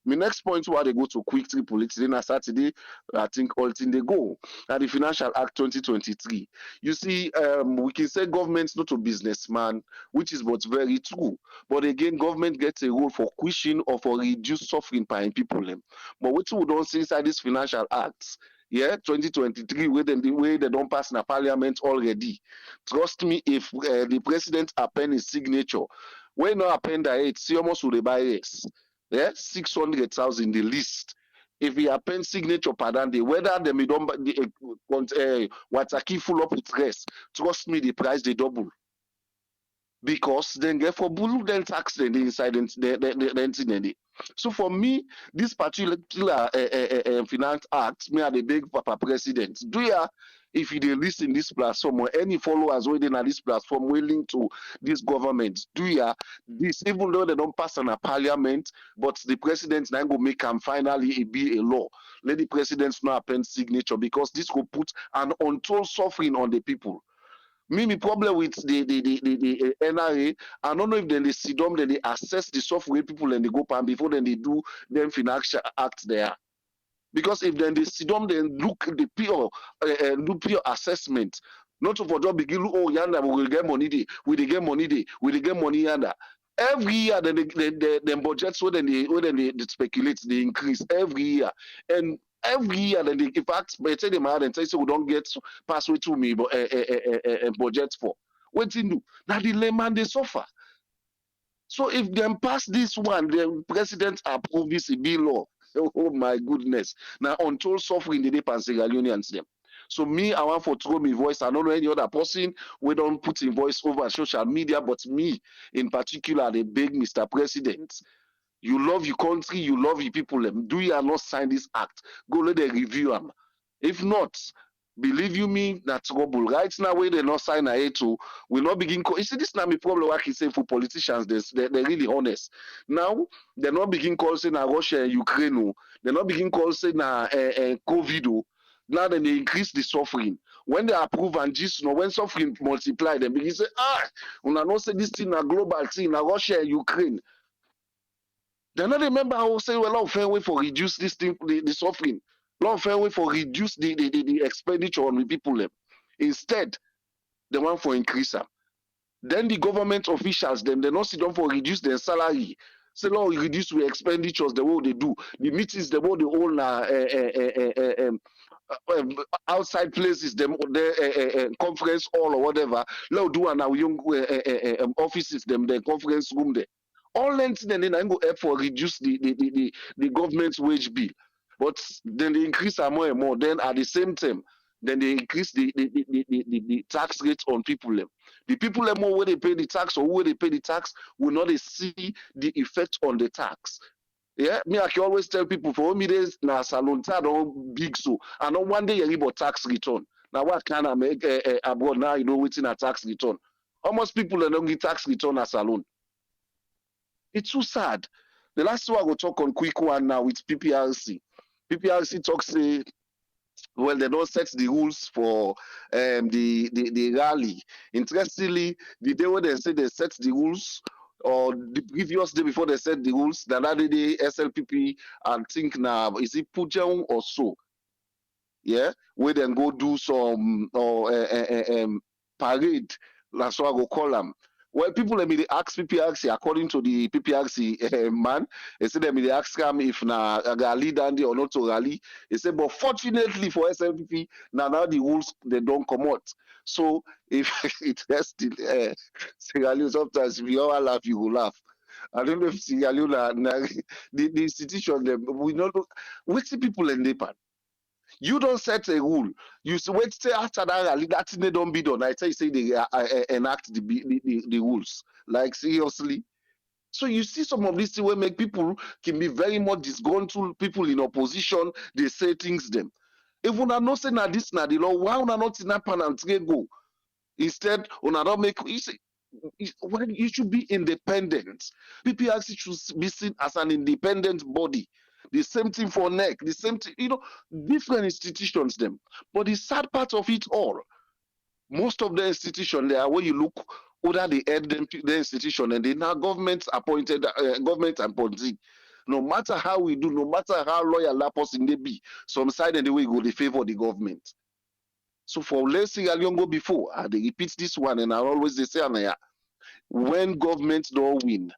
My next point where they go to quick triple today na Saturday, I think all thing they go. At the Financial Act 2023. You see, we can say government's not a businessman, which is but very true. But again, government gets a role for cushion or for reduce suffering by people. But what we don't see inside this Financial Acts, Yeah, 2023, where they don't pass in a parliament already. Trust me, if the president append his signature, when not append it, see almost would buy yes. Yeah, 600,000 the list. If he append signature pardon the whether them don't what's a key full up with rest, trust me, the price they double. Because then get for bull then tax then the inside then. So for me, this particular finance act, me are the big papa president. Do ya if you dey listen this platform or any followers within this platform willing to this government, do ya this even though they don't pass on a parliament, but the president now go make them finally be a law. Let the president not append signature because this will put an untold suffering on the people. Me problem with the NRA. I don't know if then they sit down, then they assess the software people and they go pan before then they do them financial act there. Because if then they sit down, then look the pure assessment. Not for job begin oh yanda we will get money day, we dey get money day, we dey get money yanda. Every year then the budgets they speculate, they increase every year. And every year then they in fact they tell them and say we don't get passway to me but budget for. Waiting do now the layman they suffer. So if them pass this one, the president approve this bill law. Oh my goodness. Now untold suffering the day Sierra Leoneans them. So me, I want for throw my voice. I don't know any other person. We don't put in voice over social media, but me in particular, they beg Mr. President. You love your country, you love your people. Do you not sign this act? Go let them review them. If not, believe you me, that's trouble. Right now, where they not sign a to, we not begin. You see, this now me problem. Like he say for politicians, they're really honest. Now they're not begin call say na Russia and Ukraine. They're not begin call say na COVID. Now then they increase the suffering. When they approve and just when suffering multiply, they begin say when I not say this thing a global thing, na Russia and Ukraine. They not remember how say well, a lot of fair way for reduce this thing, the suffering. A lot of fair way for reduce the expenditure on the people. Instead, they want for increase them. Then the government officials, them they not sit down for reduce their salary. Say no, reduce the expenditures the way they do. The meetings the way they own outside places, them conference hall or whatever. Let do an our young offices, them the conference room there. All length then I go help for reduce the government's wage bill. But then they increase more and more. Then at the same time, then they increase the tax rates on people. The people more where they pay the tax or where they pay the tax will not see the effect on the tax. Yeah, me I can always tell people for me days na salon don't big so. I know one day you about tax return. Now what can I make abroad now? You know waiting a tax return. Almost people that don't get tax return as salon. It's too sad. The last one I will talk on quick one now with PPRC. PPRC talks say well, they don't set the rules for the rally. Interestingly, the day when they say they set the rules, or the previous day before they set the rules, the other day SLPP and think now is it Pujang or so? Yeah, where then go do some or parade. That's what I go call them. Well, people let me they ask PPRC according to the PPRC man. They say they ask them if na rally dandy or not to rally. They say, but fortunately for SLPP, now the rules they don't come out. So if it has still Sierra Leone, sometimes if you all laugh, you will laugh. I don't know if Sierra Leone, the institution, we know which people in Nepal. You don't set a rule. You wait till after that rally, that thing they don't be done. I tell you, say they enact the rules. Like seriously. So you see some of these things will make people can be very much disgruntled. People in opposition, they say things them. If una not say na this na the law, why una not in that pan and go? Instead, una don't make you see, when you should be independent. PPRC should be seen as an independent body. The same thing for NEC, the same thing, different institutions them. But the sad part of it all, most of the institutions there, where you look whether they head them the institution and they now government appointed, government appointee. No matter how we do, no matter how loyal that person they be, some side and the way go they favor the government. So for let's say Sierra go before, they repeat this one and I always they say, when government don't win,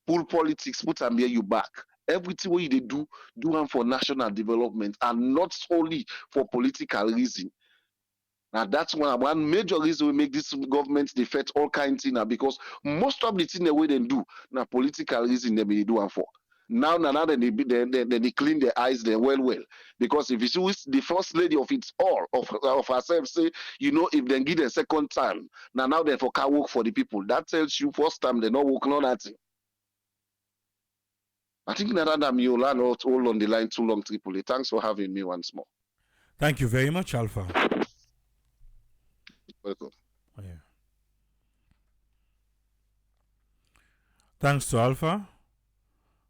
pull politics, put them here you back. everything what they do them for national development and not only for political reason. Now that's one major reason we make this government they fight all kinds of things because most of the things the way they do now political reason they do them for. Now then they clean their eyes then well because if you see the first lady of it all of herself say if they give a second time now they for can work for the people that tells you first time they not work on that thing. I think that you learn not all on the line too long, Tripoli. Thanks for having me once more. Thank you very much, Alpha. Welcome. Oh, yeah. Thanks to Alpha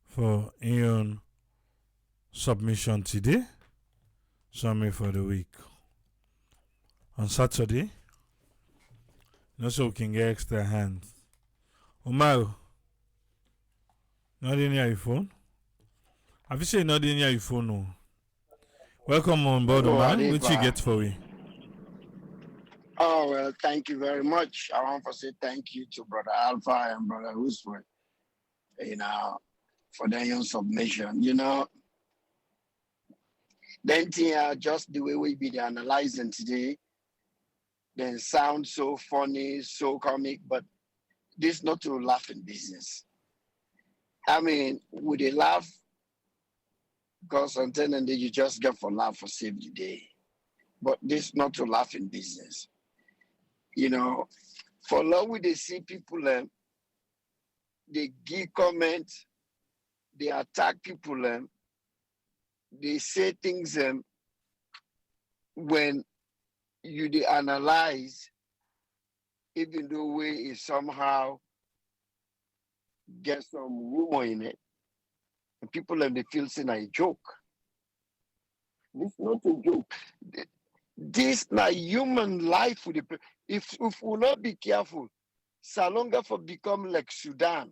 for your submission today. Summary for the week. On Saturday, so we can get extra hands. Omar, not in your phone? Have you said not in your phone? No. Welcome on board, Omar. What you get for me? Oh, well, thank you very much. I want to say thank you to Brother Alpha and Brother Roosevelt, for their submission. Then just the way we be analyzing today, then sound so funny, so comic, but this not to laugh in business. I mean, would they laugh? Because until and then you just get for laugh for save the day. But this not to laugh in business. For long we they see people, they give comments, they attack people, they say things when you they analyze, even though way is somehow get some rumor in it, and people they feel saying a joke. This not a joke. This na human life with the if we not be careful, Salonga for become like Sudan.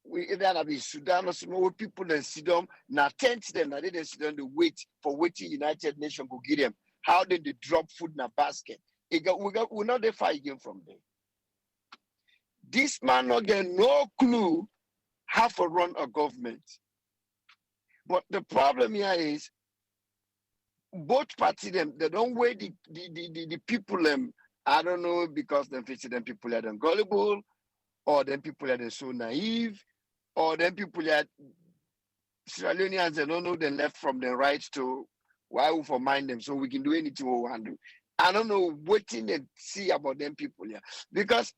We either be Sudan or some more people then sit down, now tent them, now they sit down to wait for waiting United Nations go give them. How did they drop food in a basket? We not they fight again from there. This man not get no clue how to run a government. But the problem here is both parties they don't wait the people I don't know because them people are them gullible, or them people are so naive, or them people are Sierra Leoneans they don't know the left from the right to why we for mind them so we can do anything we want to do. I don't know what they see about them people here because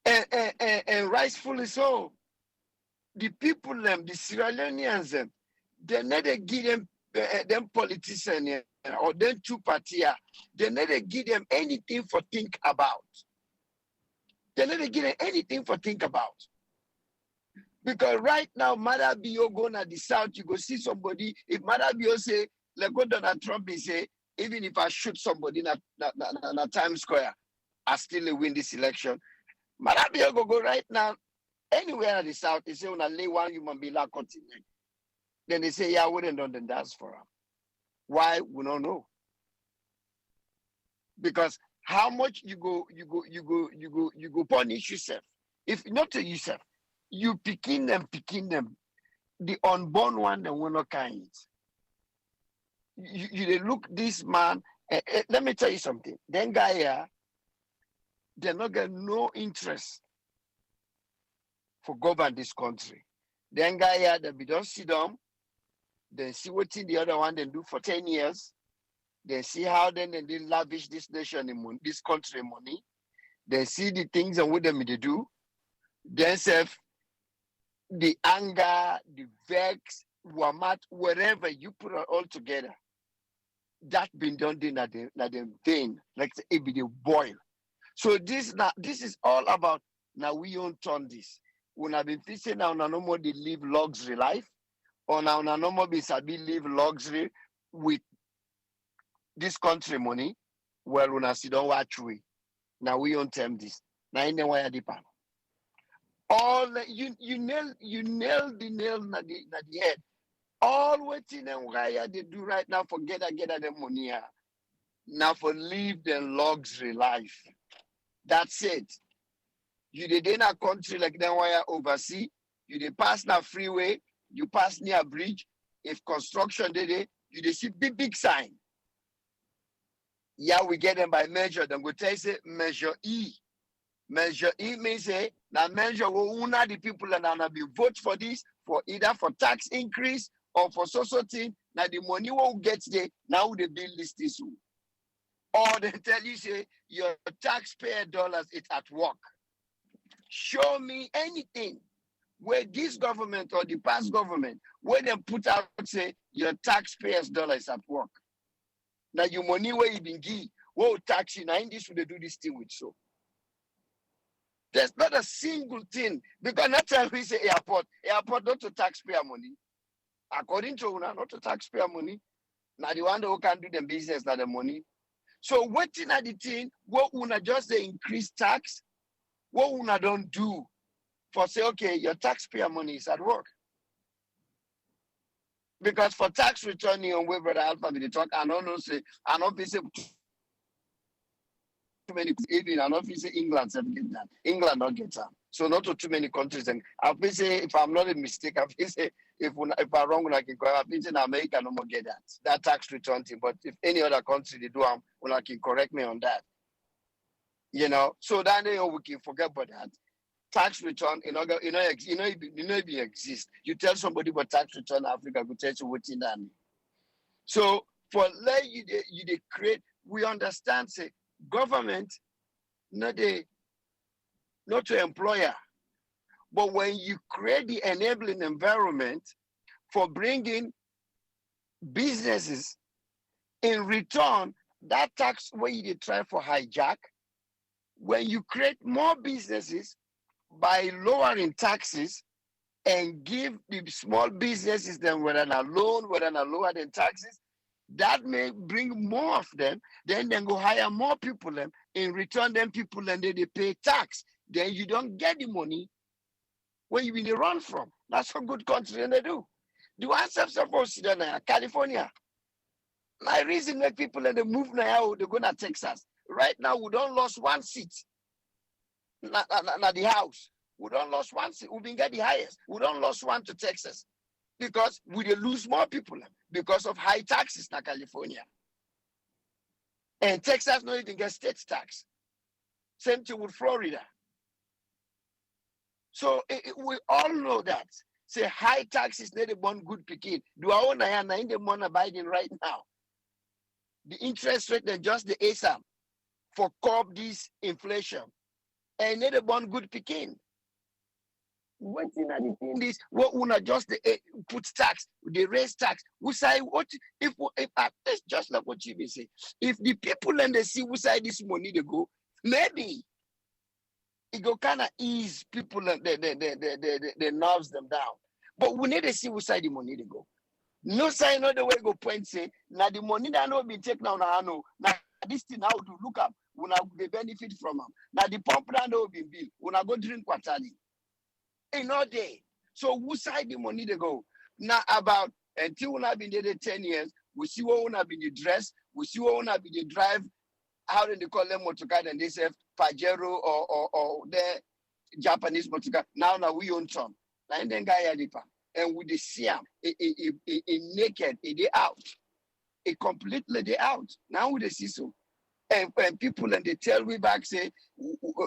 and rightfully so, the people the Sierra Leoneans they never give them politicians or them two parties, they never give them anything for think about. They never give them anything for think about. Because right now, Madabio go to the south, you go see somebody. If Madabio say, like what Donald Trump be say, even if I shoot somebody in Times Square, I still win this election. Madabio go right now, anywhere in the south, they say when I lay one human being like continent. Then they say, yeah, I wouldn't done the dance for him. Why? We don't know. Because how much you go punish yourself. If not to yourself, you picking them. The unborn one, they will not kind. You look this man. Let me tell you something. Then guy here, they not get no interest for govern this country. Then guy here, they be don't sit down. Then see what the other one they do for 10 years. Then see how then they lavish this nation in this country money. Then see the things and what them they do. Then self the anger, the vex, wamat, wherever you put it all together. That been done in the vein, like it be the boil. So this is all about now we own turn this. When I've been facing now no more they live luxury life. Or now no more be sabi live luxury with this country money. Well, when I see don't watch we. Now we own term this. Now in the way I depend. All you nail the nail na the head. All waiting and why they do right now for get the money. Now for live the luxury life. That's it. You did in a country like that wire overseas. You did pass na freeway. you pass near a bridge, if construction did it, you see big sign. Yeah, we get them by measure. Then we tell you measure E. Measure E means say now measure una the people and now be vote for this for either for tax increase or for social thing. Now the money won't get there. Now the bill list this one. Or they tell you say your taxpayer dollars is at work. Show me anything where this government or the past government where they put out say your taxpayers dollars at work. Now your money where you been give, what tax you now in this would they do this thing with so. There's not a single thing because not time we say airport not to taxpayer money. According to una, not to taxpayer money. Now the one who can do the business, not the money. So waiting at the thing, what una just the increase tax, what una don't do for say, okay, your taxpayer money is at work. Because for tax returning on where brother Alpha be the talk, I don't know say, I don't say too many even I don't say England get that. England don't get that. So not to too many countries. And I'll say if I'm not a mistake, I'll say if I'm wrong, I can go. I'll say America no more get that tax return thing. But if any other country they do, I can correct me on that. You know, so then we can forget about that. Tax return, it exists. You tell somebody about tax return Africa, go tell you what's in that. So for let you create, we understand say government, not to employer, but when you create the enabling environment for bringing businesses in return, that tax where you try for hijack, when you create more businesses by lowering taxes and give the small businesses them whether a loan, whether a lower than taxes, that may bring more of them. Then go hire more people. Them in return, them people and they pay tax. Then you don't get the money where you really run from. That's a good country and they do. Do I suppose California? My reason make people and they move now, they go to Texas. Right now, we don't lost one seat. Na the house. We don't lost one seat. We've been get the highest. We don't lost one to Texas. Because we lose more people because of high taxes in California. And Texas not even get state tax. Same thing with Florida. So we all know that. Say high taxes not one good picking. Do I own in the money Biden right now? The interest rate and just the ASAP for curb this inflation. And not one good picking. What's in this? What una just put tax, they raise tax. We say what if it's just like what you be say. If the people and they see who side this money they go, maybe it go kind of ease people and they nerves them down. But we need to see who side the money they go. No sign no the way go point say now the money that no be taken now know now this thing how to look up when they benefit from them. Now the pump that no be bill when I go drink quarterly. In all day. So who side the money they go? Now about until we have been there 10 years, we see what we have been the dress, we see what we have been the drive, how do they call them motorcar and they say Pajero or the Japanese motorcar. Now we own some. Now then guy and with the see him, naked, they out. It completely they out. Now we see so. And people and they tell me back say,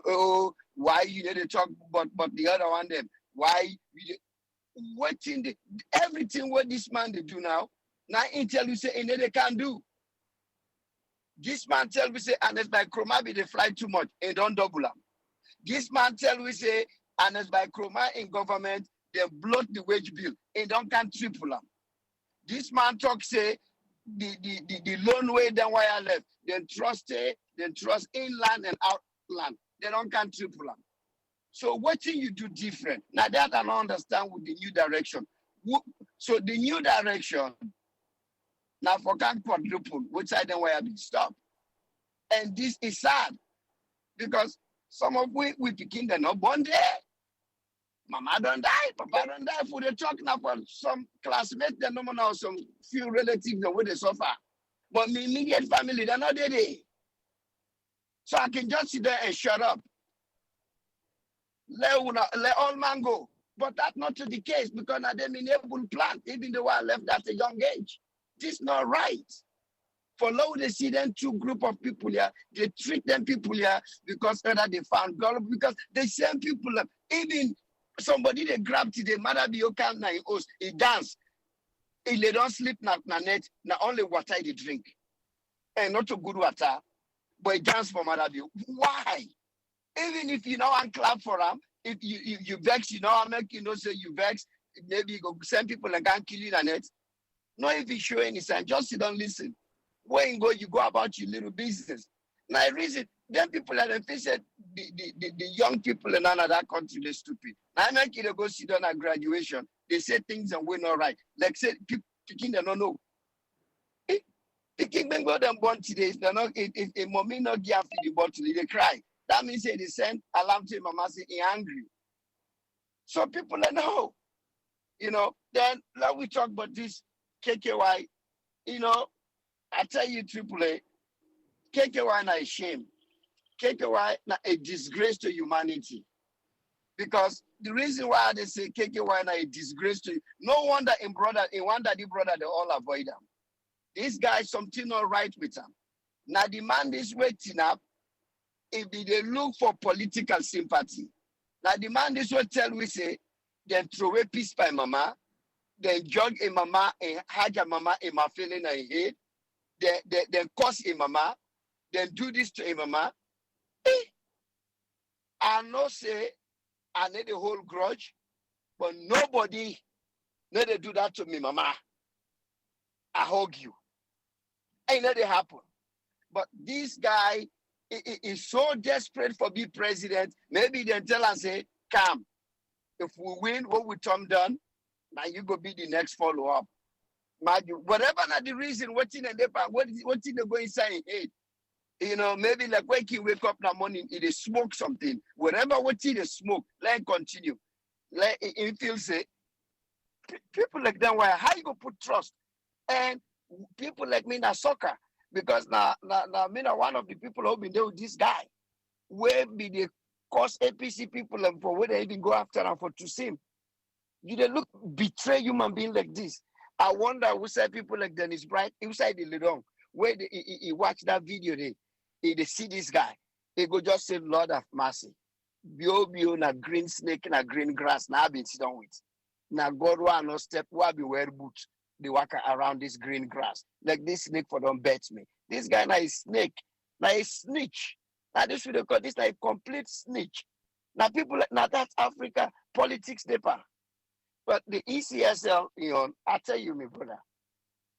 oh, why you need to talk but the other one them why what in the everything what this man they do now tell you say and they can't do. This man tell me say and it's by chroma be they fly too much and don't double them. This man tell me say and it's by chroma in government they bloat the wage bill and don't can triple them. This man talk say the loan way then why I left then trust inland and outland. They don't can triple them. So what do you do different? Now that I don't understand with the new direction. So the new direction, now for can quadruple, which I don't want to be stopped. And this is sad because some of we begin to not born there. Mama don't die, Papa don't die for the talk now for some classmates, they know now some few relatives the way they suffer. But my immediate family, they're not there. So I can just sit there and shut up. Let all man go. But that's not the case because now them enable plant, even the one left at a young age. This is not right. For now, they see them two group of people here, they treat them people here because either they found God, because the same people, even somebody they grab to the mother be okay now he dance. If they don't sleep na net, na only water they drink. And not a good water, but he dance for mother be. Why? Even if you know and clap for them, if you vex, I make say you vex, maybe you go send people and can't kill you in net. No, if you show any sign, just sit down, listen. When you go about your little business. Now, reason, then people are the young people in another country, they're stupid. Now, I make you go sit down at graduation. They say things and we're not right. Like, say, people picking, they don't know. Picking them go them born today, they're not, if a mommy not give the bottle, they cry. That means they send alarm to mama say he angry. So people are no. Then like we talk about this KKY, I tell you AAA, KKY not a shame. KKY not a disgrace to humanity. Because the reason why they say KKY not a disgrace to you, no wonder the brother, they all avoid them. This guy, something not right with him. Now the man is waiting up if they look for political sympathy. Now the man this will tell we say, then throw away peace by mama, then jog a mama and hug a mama in my feeling a head, then curse a mama, then do this to a mama. I know say I need a whole grudge, but nobody need to do that to me, mama. I hug you. Ain't let it happen. But this guy is so desperate for be president. Maybe they tell and say, come. If we win, what we Tom done, now you go be the next follow-up. Whatever not the reason, what in they go inside his head. Maybe like when he wake up in the morning, he smoke something. Whatever what he smoke, let him continue. Let him feel say, people like that, why how you go put trust? And people like me in soccer, because now me one of the people who been there with this guy, where be the cause APC people and for where they even go after and for to see him. You they look betray human being like this. I wonder who said people like Dennis Bright, inside the Lidong, where he watch that video, they see this guy, he go just say, Lord have mercy. Bio na green snake na green grass, now I've been sitting down with. Now God will no step, will be wear boots. They walk around this green grass. Like this snake for don't bet me. This guy now is snake, now is snitch. Now this video call this like complete snitch. Now people now that's Africa politics deeper. But the ECSL, I tell you, my brother,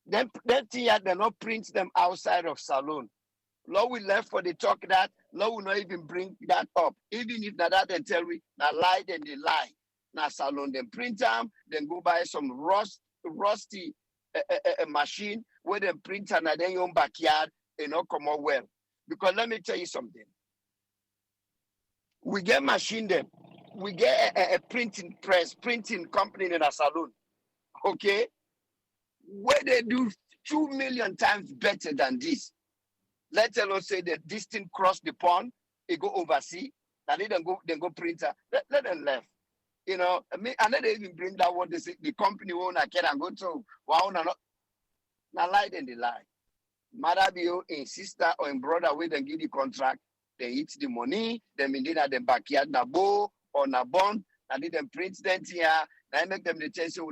them thing they not print them outside of salon. Law we left for the talk that, law will not even bring that up. Even if that they tell me, now lie, then they lie. Now salon, then print them, then go buy some rusty machine where they print and then your backyard, come out well. Because let me tell you something. We get machine them. We get a printing press, printing company in a salon. Okay? Where they do 2 million times better than this. Let's alone say that this thing cross the pond, it go overseas, and they then go printer. Let them left. I let them even bring that one. They say the company owner can go to wow, not lie, then they lie. Mother be your sister or in brother where they give the contract, they eat the money, then in at the backyard na bow or na bond, and then print them here, then make them the chance to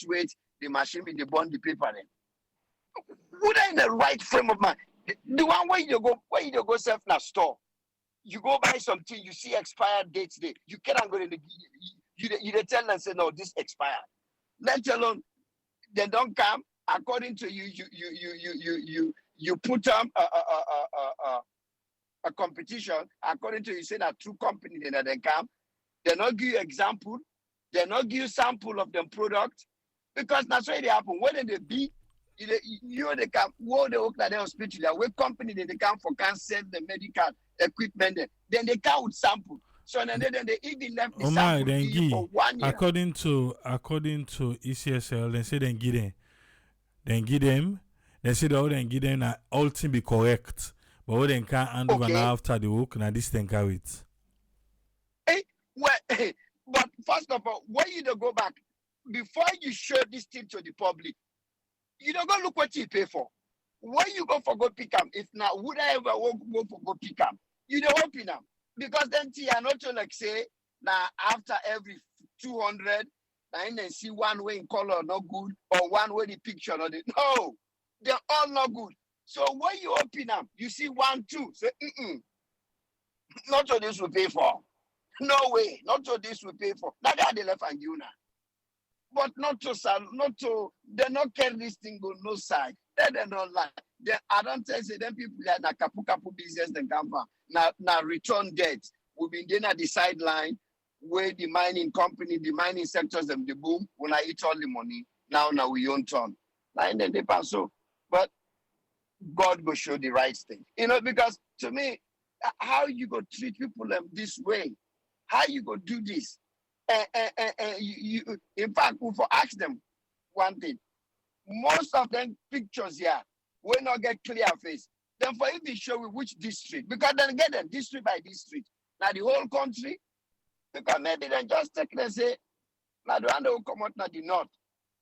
wait, the machine with the bond, the paper then. Would I in the right frame of mind? The one where you go self na store. You go buy something, you see expired dates there. You cannot go in the you tell them say no, this expired. Let alone they don't come according to you put a competition according to you say that two companies then they come. They not give you example, they not give you sample of them product because that's why they happen. When they beat they come, what they work at the hospital, what company they come for can sell the medical equipment, then they come with sample. So then they even left the sample for 1 year. According to ECSL, they say then give them, they say all then give them all thing be correct, but what they can't handle after the work, now this thing carry it. But first of all, when you don't go back, before you show this thing to the public, you don't go look what you pay for. When you go for go pick up, if not, would I ever go for go pick up? You don't open them. Because then you are not to like say, now after every 200, now then see one way in color not good, or one way the picture not it. No, they're all not good. So when you open them, you see 1, 2, say, not to this we pay for. No way, not to this we pay for. That guy they left and you now. But not to, they not carry this thing go no side. They don't like. I don't tell you, them people that na kapu business then come from. Now return debt. We've been there at the sideline where the mining company, the mining sectors, them the boom, when I eat all the money, now we own turn. Now and then they pass so. But God will show the right thing. Because to me, how you go treat people this way? How you go do this? You, in fact, we for ask them one thing. Most of them pictures here will not get clear face. Then for if they show you which district, because then get them district by district. Now the whole country, because maybe then just take and say, now the one that will come out now the north.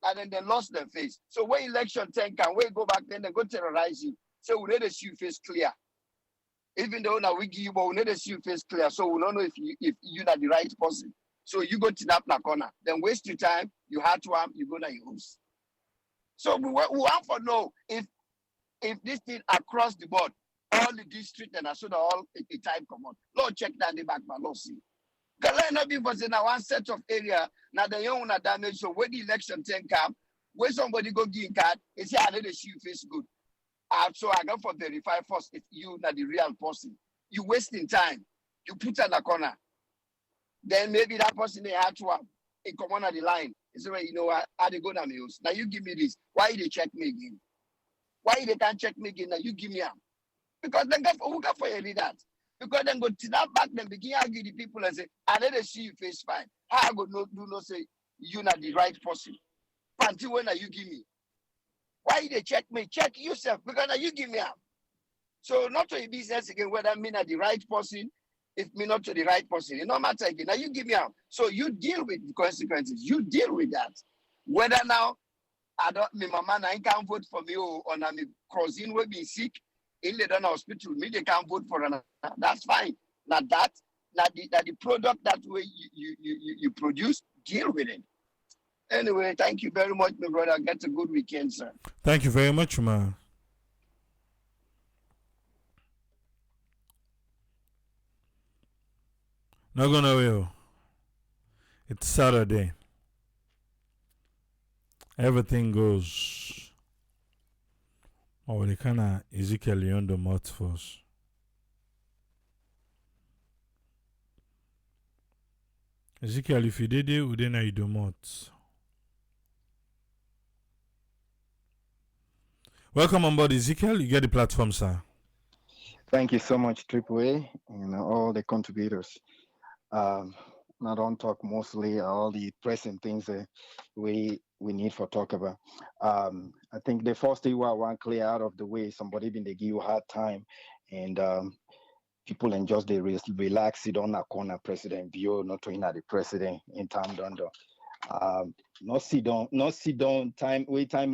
And then they lost their face. So when election time can we go back then they go terrorize you. So we need to see your face clear. Even though now we give you, but we need to see your face clear. So we don't know if you're not the right person. So you go to that corner, then waste your time, you had to you go to your house. So we want to know if this thing across the board, all the district and so all the time come on. Lord check that the back, but Lord see. Because let not be for now one set of area, now the young one damage. So when the election time come, when somebody go give card, they say I need to see you face good. So I go for verify first if you not the real person. You wasting time. You put in the corner. Then maybe that person they had to come on the line. He said, well, you know what? I they go down the house. Now you give me this. Why they check me again? Why they can't check me again? Now you give me am. Because then who got for you that? Because then go to that back, then begin argue the people and say, I let see you face fine. How I go do not say you not the right person? Panty when you give me. Why they check me? Check yourself because now you give me am. So not to a business again, whether me not the right person, if me not to the right person, it no matter again. Now you give me out. So you deal with the consequences. You deal with that. Whether now my mama I can't vote for me or na me cousin will be sick in the hospital, me they can't vote for another. That's fine. Now that the product that way you produce, deal with it. Anyway, thank you very much, my brother. Get a good weekend, sir. Thank you very much, man. Not gonna will. It's Saturday. Everything goes. Oh, they kinda Ezekiel Leone the mouth first. Ezekiel, if you did it, then I do mouth. Welcome on board, Ezekiel. You get the platform, sir. Thank you so much, Triple A, and all the contributors. I don't talk mostly all the pressing things we need for talk about. I think the first thing I want clear out of the way, somebody been they give you hard time, and people and just they relax. Sit on a corner, President Bio, not to the president in time done. Not sit down. Time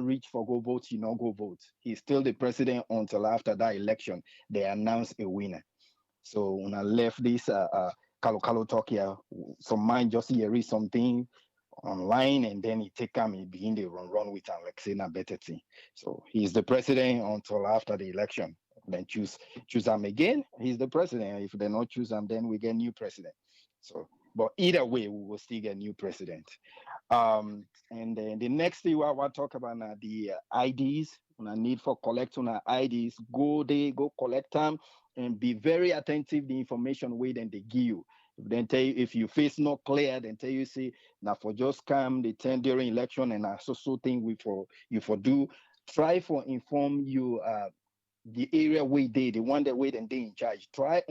reach for go vote, you know go vote. He's still the president until after that election they announce a winner. So when I left this Kalo talk here, some mind just hear something online and then he take him, he begin to run with him like saying a better thing. So he's the president until after the election. Then choose him again. He's the president. If they not choose him, then we get new president. So, but either way, we will still get new president. And then the next thing I want to talk about now the IDs. When I need for collecting our IDs, go collect them and be very attentive the information way then they give you. Then tell you if you face not clear, then tell you say now for just come the 10 during election and so thing we for you for do. Try for inform you the area where the one that way then they in charge. Try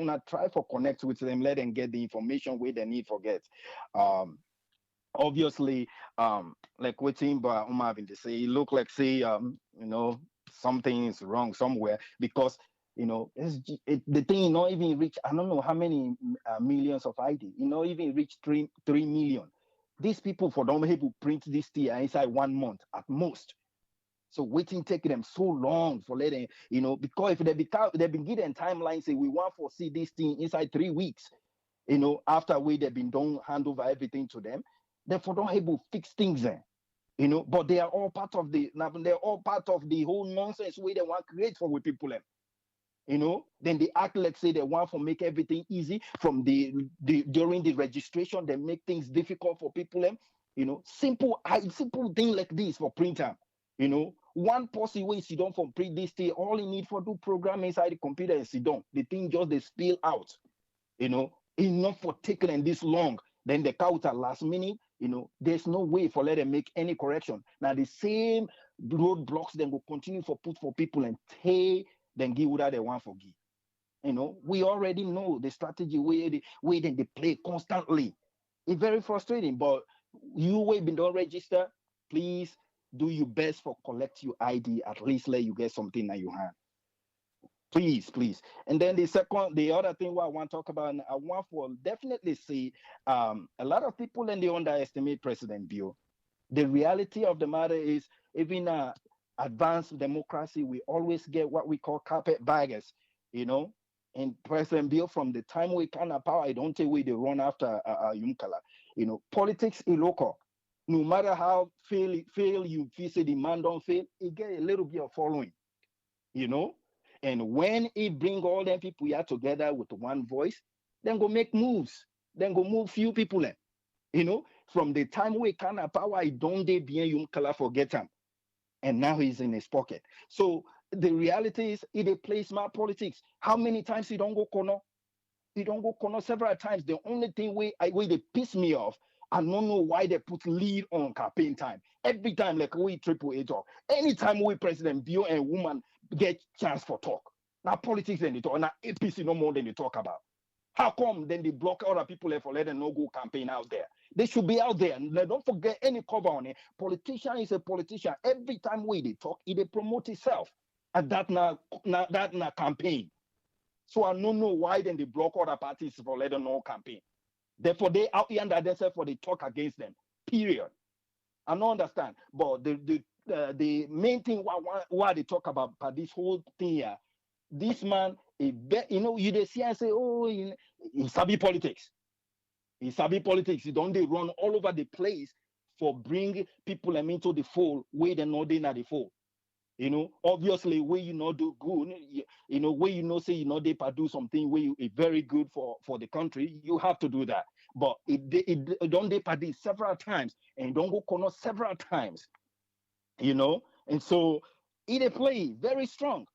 for connect with them, let them get the information where they need forget. Obviously, like what Timba having to say, it look like say something is wrong somewhere because The thing not even reach, I don't know how many millions of ID, not even reach 3 million. These people for don't able to print this thing inside 1 month at most. So waiting take them so long for letting, because if they've been given timeline, say we want to see this thing inside 3 weeks, after they've been done hand over everything to them, therefore don't able to fix things then. But they're all part of the whole nonsense way they want to create for with people. Then they act like say they want to make everything easy from during the registration, they make things difficult for people. Simple thing like this for printer. One person way sit down for print this thing, all you need for do program inside the computer and sit down. The thing just they spill out. Enough for taking them this long. Then they count at last minute. There's no way for let them make any correction. Now the same roadblocks then will continue for put for people and then give what they want for give. We already know the strategy way then they play constantly. It's very frustrating, but you way been don't register, please do your best for collect your ID, at least let you get something in your hand. Please. And then the other thing what I want to talk about, I want for definitely see a lot of people and they underestimate President Bill. The reality of the matter is, even advanced democracy, we always get what we call carpetbaggers, and President Bill, from the time we can power, I don't take away they run after Yunkala. Politics is local. No matter how fail you feel say the man don't fail, it get a little bit of following, And when it bring all them people here together with one voice, then go make moves. Then go move few people in. From the time we can power, I don't they be Yunkala forget him. And now he's in his pocket. So the reality is, it plays smart politics. How many times he don't go corner? He don't go corner several times. The only thing way they piss me off, I don't know why they put lead on campaign time. Every time, like we Triple A talk. Anytime we President Bio and woman get chance for talk. Now politics then they talk. Now APC no more than they talk about. How come then they block other people for let them no go campaign out there? They should be out there. Don't forget any cover on it. Politician is a politician. Every time we they talk, they promote itself. And that na campaign. So I don't know why then they block other parties for let them know campaign. Therefore, they out here under themselves for they talk against them. Period. I don't understand. But the main thing why they talk about this whole thing here, this man, you they see and say, oh, he sabi politics. He sabi politics. He don't they run all over the place for bring people into the fold where they know they not the fold. Obviously, where you not do good, where say they do something where you very good for the country, you have to do that. But it don't they do several times and don't go corner several times, and so it play very strong.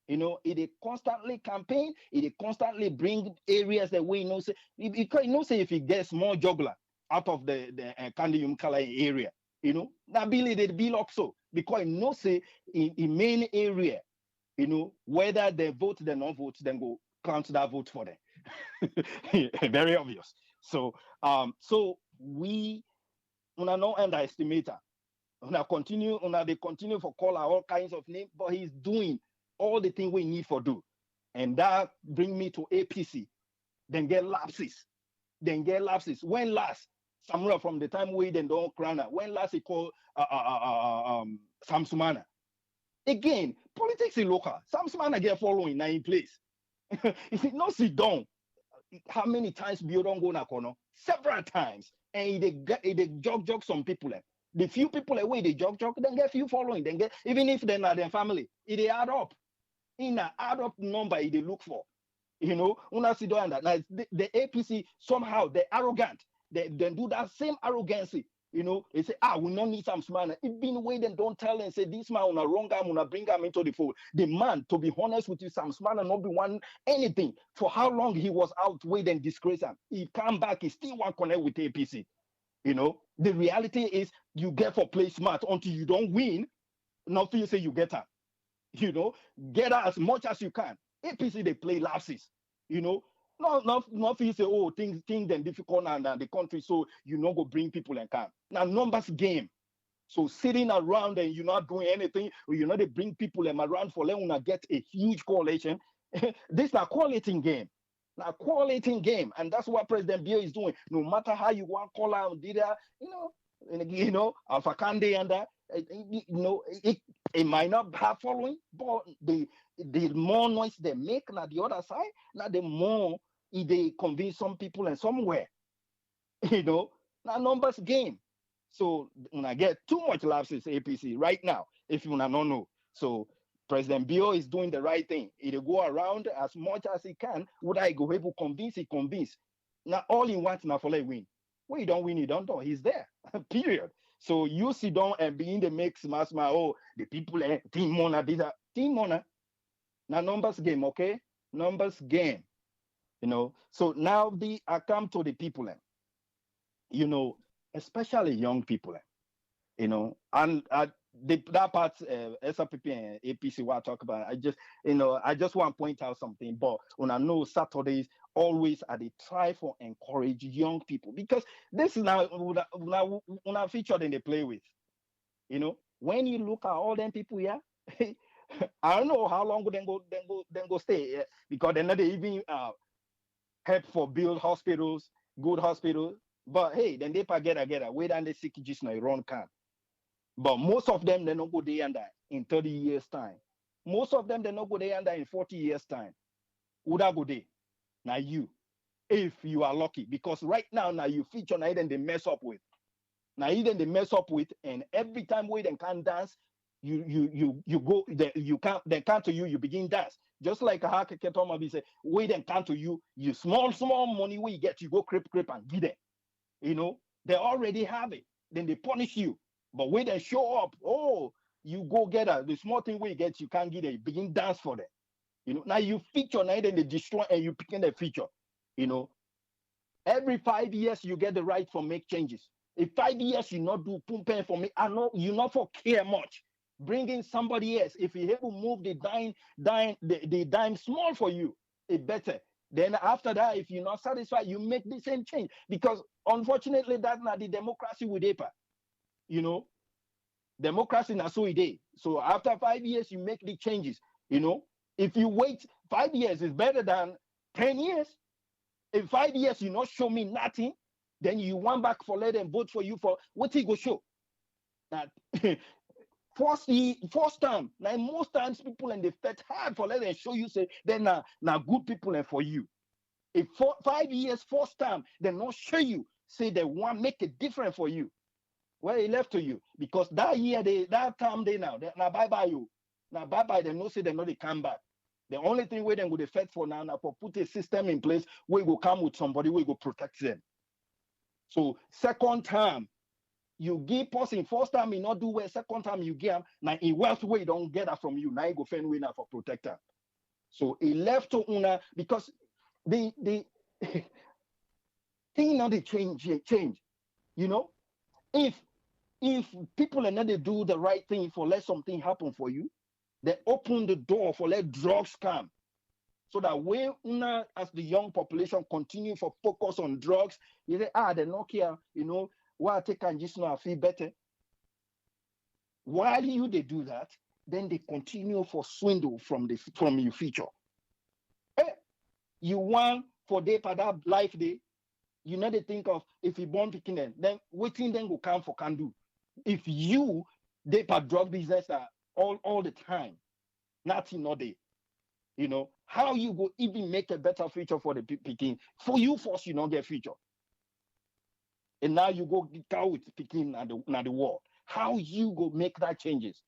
It constantly campaign, it constantly bring areas that we say because say if it gets more juggler out of the Kandium color area, that they bill up so because say in main area, whether they vote, they not vote, then go count that vote for them. Very obvious. So we no underestimate her. They continue for call all kinds of names, but he's doing all the things we need for do. And that bring me to APC. Then get lapses. When last, Samuel from the time we then don't crown her, when last he called Sam Sumana. Again, politics is local. Sam Sumana get following now in place. If it not sit down, how many times Bio don't go na corner? Several times. And they jog some people. The few people away they jog, then get few following. Then get even if they're not their family, it add up. In an add up number they look for. Una see doing that. Now the APC somehow they're arrogant. They do that same arrogancy. They say, we don't need some man. It been way then don't tell and say this man on a wrong arm, on a bring him into the fold. The man, to be honest with you, Sam Smart and not be one anything. For how long he was out way then disgrace him. He come back, he still want to connect with APC. The reality is you get for play smart until you don't win. Nothing you say you get her. Get her as much as you can. APC they play lapses. Not feel say, things them difficult and the country, so go bring people and come. Now numbers game. So sitting around and you're not doing anything, or you're not to bring people them around for them to get a huge coalition. This is a quality game. Now quality game, and that's what President Bio is doing. No matter how you want to call out, did Alpha Kande and that, it might not have following, but the more noise they make on the other side, now the more they convince some people and somewhere, now numbers game. So when I get too much lapses APC right now, if you don't know, so President Bio is doing the right thing. He'll go around as much as he can. Would I go able convince? He convince. Now all he wants now for like win. When you don't win, you don't know. He's there. Period. So you sit down and be in the mix, the people team mona, these are team mona. Now numbers game, okay? Numbers game. So now I come to the people, especially young people, and that part SLPP and APC what I talk about. I just want to point out something. But when I know Saturdays always are the try for encourage young people, because this is now when I featured in the play with. When you look at all them people here, I don't know how long then go stay because they're not even help for build hospitals, good hospitals. But hey, then they together, wait and they sick just now run camp. But most of them, they don't go there under in 30 years' time. Most of them, they don't go there under in 40 years' time. Would I go there? Now you, if you are lucky, because right now you feature now even they mess up with. Now even they mess up with, and every time we then can't dance, you go, you can't, they come to you, you begin dance. Just like a hacker Ketoma be say, we then come to you, you small money we get, you go crip and give them. They already have it. Then they punish you. But when they show up, you go get the small thing we get, you can't get it. Begin dance for them. Now you feature, now then they destroy and you pick in the feature. Every 5 years you get the right for make changes. If 5 years you not do pumping for me, I know you not for care much. Bring in somebody else. If you able move the dime small for you, it better. Then after that, if you're not satisfied, you make the same change. Because unfortunately, that's not the democracy with APA. Democracy na so it is. So after 5 years, you make the changes. If you wait 5 years, it's better than 10 years. In 5 years, you not show me nothing, then you want back for let them vote for you for what he go show. That first time, now most times people in the fed hard for let them show you say then now good people and for you. If 5 years first time, they not show you say they want make a difference for you. Well, it left to you because that year that time they now bye you. Now bye they know say they know they come back. The only thing we then would effect for now for put a system in place we will come with somebody we will protect them. So second time you give person first time you not do well, second time you give them now in wealth way don't get that from you. Now you go find winner for protector. So it left to una because the thing now they change. If people are not to do the right thing for let something happen for you, they open the door for let drugs come. So that when una as the young population continue for focus on drugs, you say, they not care, why take and just now feel better. While they do that, then they continue for swindle from your future. You want for day for that life day, you need to think of if you born picking them, then waiting then will come for can do. If you they per drug business all the time, nothing not day. How you go even make a better future for the picking for you first you not get future. And now you go get with picking at the wall. How you go make that changes?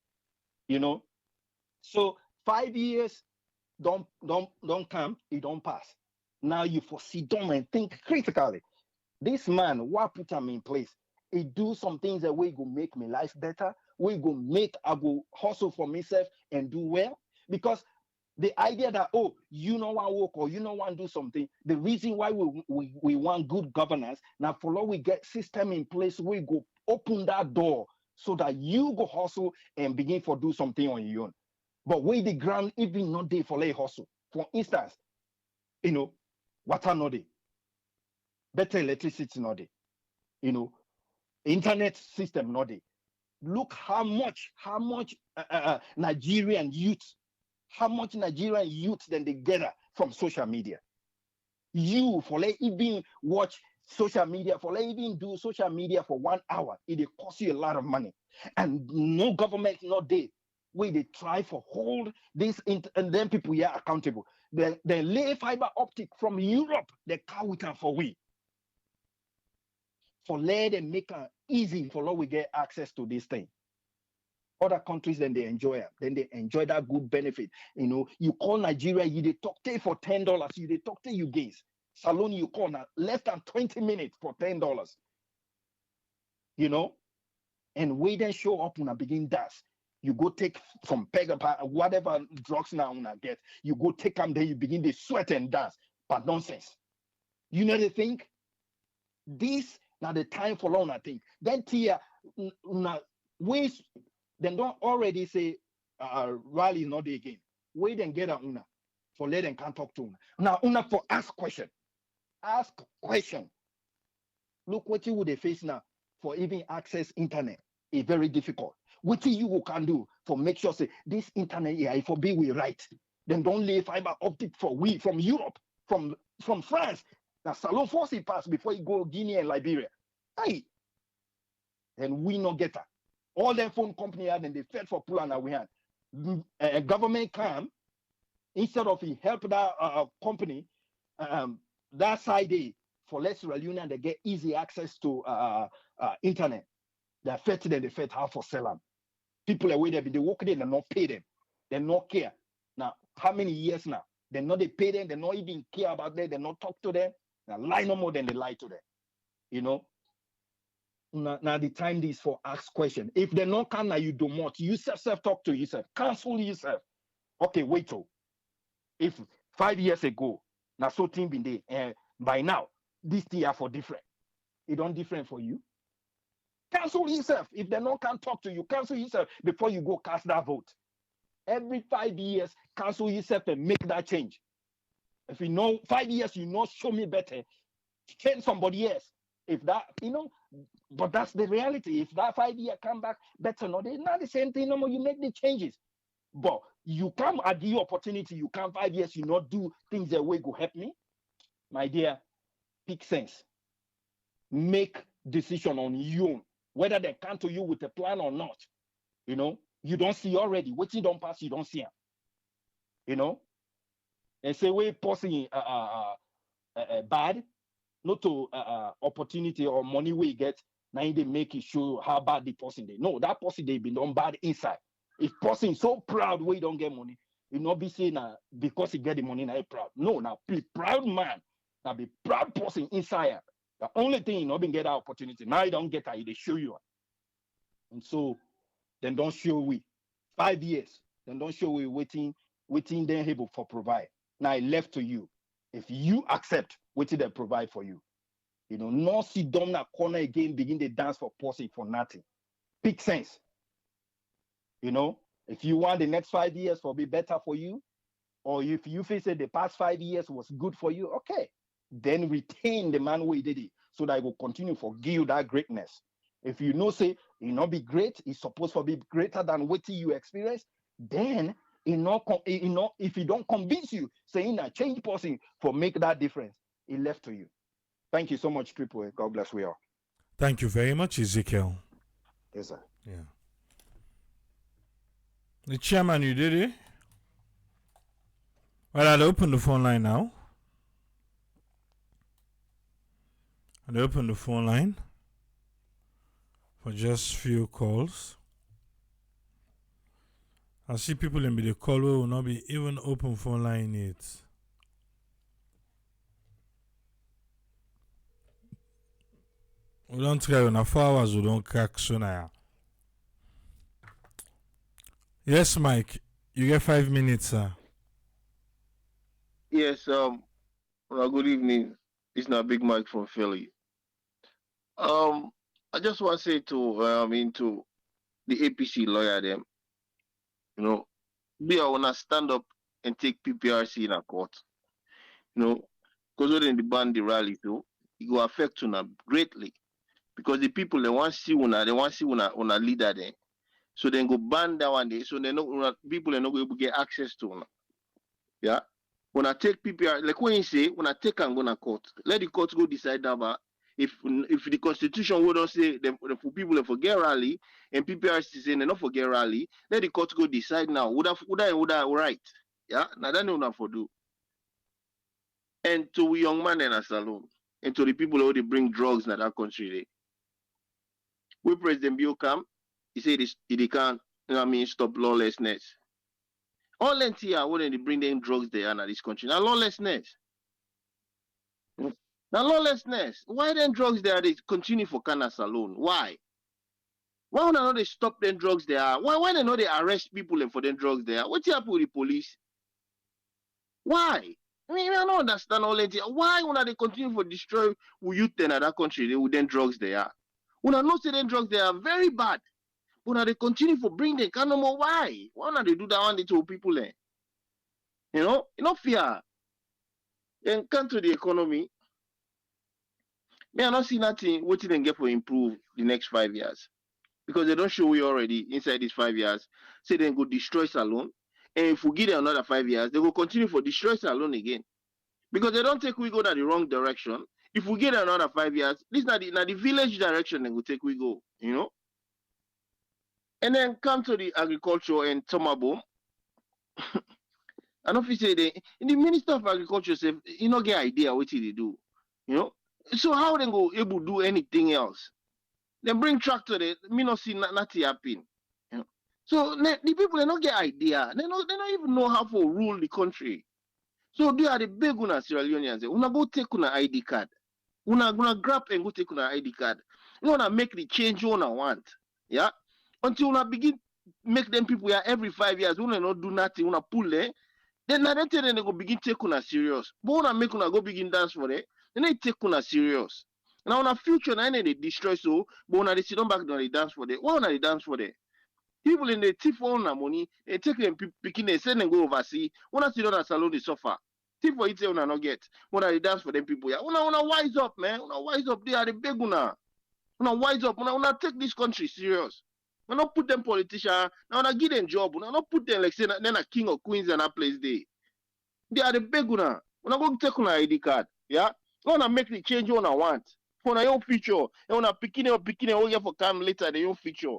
So 5 years don't come, it don't pass. Now you foresee them and think critically. This man, what put him in place? He do some things that we go make my life better. We go make I go hustle for myself and do well. Because the idea that you know want work or you know want to do something, the reason why we want good governance, now follow we get system in place, we go open that door so that you go hustle and begin for do something on your own. But where the ground even not there for lay hustle. For instance, water not there, better electricity not there, internet system not there. Look how much Nigerian youth, then they gather from social media. You for like even watch social media, for like even do social media for 1 hour, it costs you a lot of money, and no government not there where they try for hold this and then people are accountable. They lay fiber optic from Europe, they carry it for we. For let them make it easy for we get access to this thing. Other countries, then they enjoy it. Then they enjoy that good benefit. You call Nigeria, you they talk to for $10. You they talk to you guys. Salon you call now less than 20 minutes for $10. And we then show up when I begin dance. You go take some peg whatever drugs now when I get. You go take them there, you begin to sweat and dance. But nonsense. You know the thing? This now the time for long, I think. Then Tia ways then don't already say rally not there again. Wait and get a una for let them can't talk to una. Now una for ask question. Ask question. Look what you would face now for even access internet. It's very difficult. What you can do for make sure say this internet here if for be we right. Then don't lay fiber optic for we from Europe, from France. Now Salon Force pass before you go Guinea and Liberia. Hey, then we not get that. All them phone company had and they fed for pull and we had. Government come instead of he help that company that side day for Sierra Leone and they get easy access to internet. They fed them, they fed half for sell them. People are waiting, they work there, they not pay them, they not care. Now, how many years now? They not they pay them, they not even care about them, they not talk to them. Now lie no more than they lie to them. Now the time is for ask question. If they not can now you do more. You self talk to yourself, cancel yourself. Okay, wait till if 5 years ago now so thing been there and by now this thing are for different. It don't different for you. Cancel yourself. If they not can talk to you, cancel yourself before you go cast that vote. Every 5 years, cancel yourself and make that change. If you know 5 years, you know show me better, change somebody else. If that, but that's the reality. If that 5 year come back better, no, it's not the same thing no more. You make the changes. But you come at the opportunity, you come 5 years, you not do things that way go help me. My dear, pick sense. Make decision on your own. Whether they come to you with a plan or not. You don't see already. What you don't pass, you don't see them. And say we passing bad, not to opportunity or money we get, now they make it show how bad the person they. No, that person they been done bad inside. If person so proud we don't get money, you not be saying because he get the money, now he proud. No, now be proud man, now be proud person inside. The only thing you not been get that opportunity. Now you don't get that, they show you. And so then don't show we 5 years, then don't show we waiting then able for provide. Now it left to you. If you accept waiting they provide for you. No sit down that corner again, begin to dance for person for nothing. Pick sense. If you want the next 5 years for be better for you, or if you feel say the past 5 years was good for you, okay. Then retain the man who did it so that it will continue for give that greatness. If you know say it not be great, it's supposed to be greater than what you experience, then if it don't convince you, saying a change person for make that difference, it left to you. Thank you so much, Triple A. God bless we all. Thank you very much, Ezekiel. Yes, sir. Yeah. The chairman, you did it? Well, I'll open the phone line now. I'll open the phone line for just few calls. I see people in the call will not be even open phone line yet. We don't try on 4 hours, we don't crack sooner. Yes, Mike, you get 5 minutes, sir. Yes, good evening. It's not Big Mike from Philly. I just want to say to the APC lawyer them, we are gonna stand up and take PPRC in a court. Because when they ban the rally too, it will affect them greatly. because the people they want see una leader there. So then go ban that one day. So they know people are not going to get access to una. Yeah. When I take PPR, like when you say, when I take and go to court, let the court go decide that. But if the constitution would not say them for people to forget rally and PPR is saying they not forget rally, let the court go decide now. Would I right? Yeah. Now that know for do. And to we young man in a salon, and to the people who they bring drugs in that country, we President Bill come, he said he can't, stop lawlessness. All NTR when they bring them drugs there in this country. Now lawlessness. Now lawlessness. Why then drugs there they continue for Canas alone? Why? Why would not they stop them drugs there? Why they not they arrest people for them drugs there? What's happen with the police? Why? I don't understand all that. Why would they continue for destroy youth in that country with them drugs there? When I know say them drugs they are very bad. But they continue for bring them kind of more why? Why not they do that one to people there? You know fear. Then come to the economy. Me, I don't see nothing what they get for improve the next 5 years. Because they don't show you already inside these 5 years. Say they go destroy Salon. And if we give them another 5 years, they will continue for destroy Salon again. Because they don't take we go in the wrong direction. If we get another 5 years, this is not the village direction they will take we go, And then come to the agriculture and Tomabo. I don't feel say the Minister of Agriculture say you not get idea what they do. So how they go able to do anything else? They bring tractor, me not see nothing happen. So the people they not get idea. They don't even know how to rule the country. So they are the big una Sierra Leoneans. Una go take una ID card. Una gonna grab and go take una ID card. You wanna make the change you wanna want. Yeah? Until una begin make them people here every 5 years, una not do nothing, una pull there. Then now they go begin take una serious. But una make una go begin dance for it. Then they take una serious. Now on a future, now they destroy so, but when they sit down back down, they dance for them. Why they dance for them? People in the thief all their money, they take them picking, they send them go overseas. When I sit down at salon, they suffer. Thief for it, una not get. When they dance for them people, yeah. Una wise up, man. Una wise up. They are the big una. Una wise up. Una take this country serious. Una not put them politicians. Now una give them job. Una not put them like say then a king or queens in that place there. They are the big una. Una go take una ID card, yeah. Una make the change una want. For your own future, and una picking or get for come later the own future.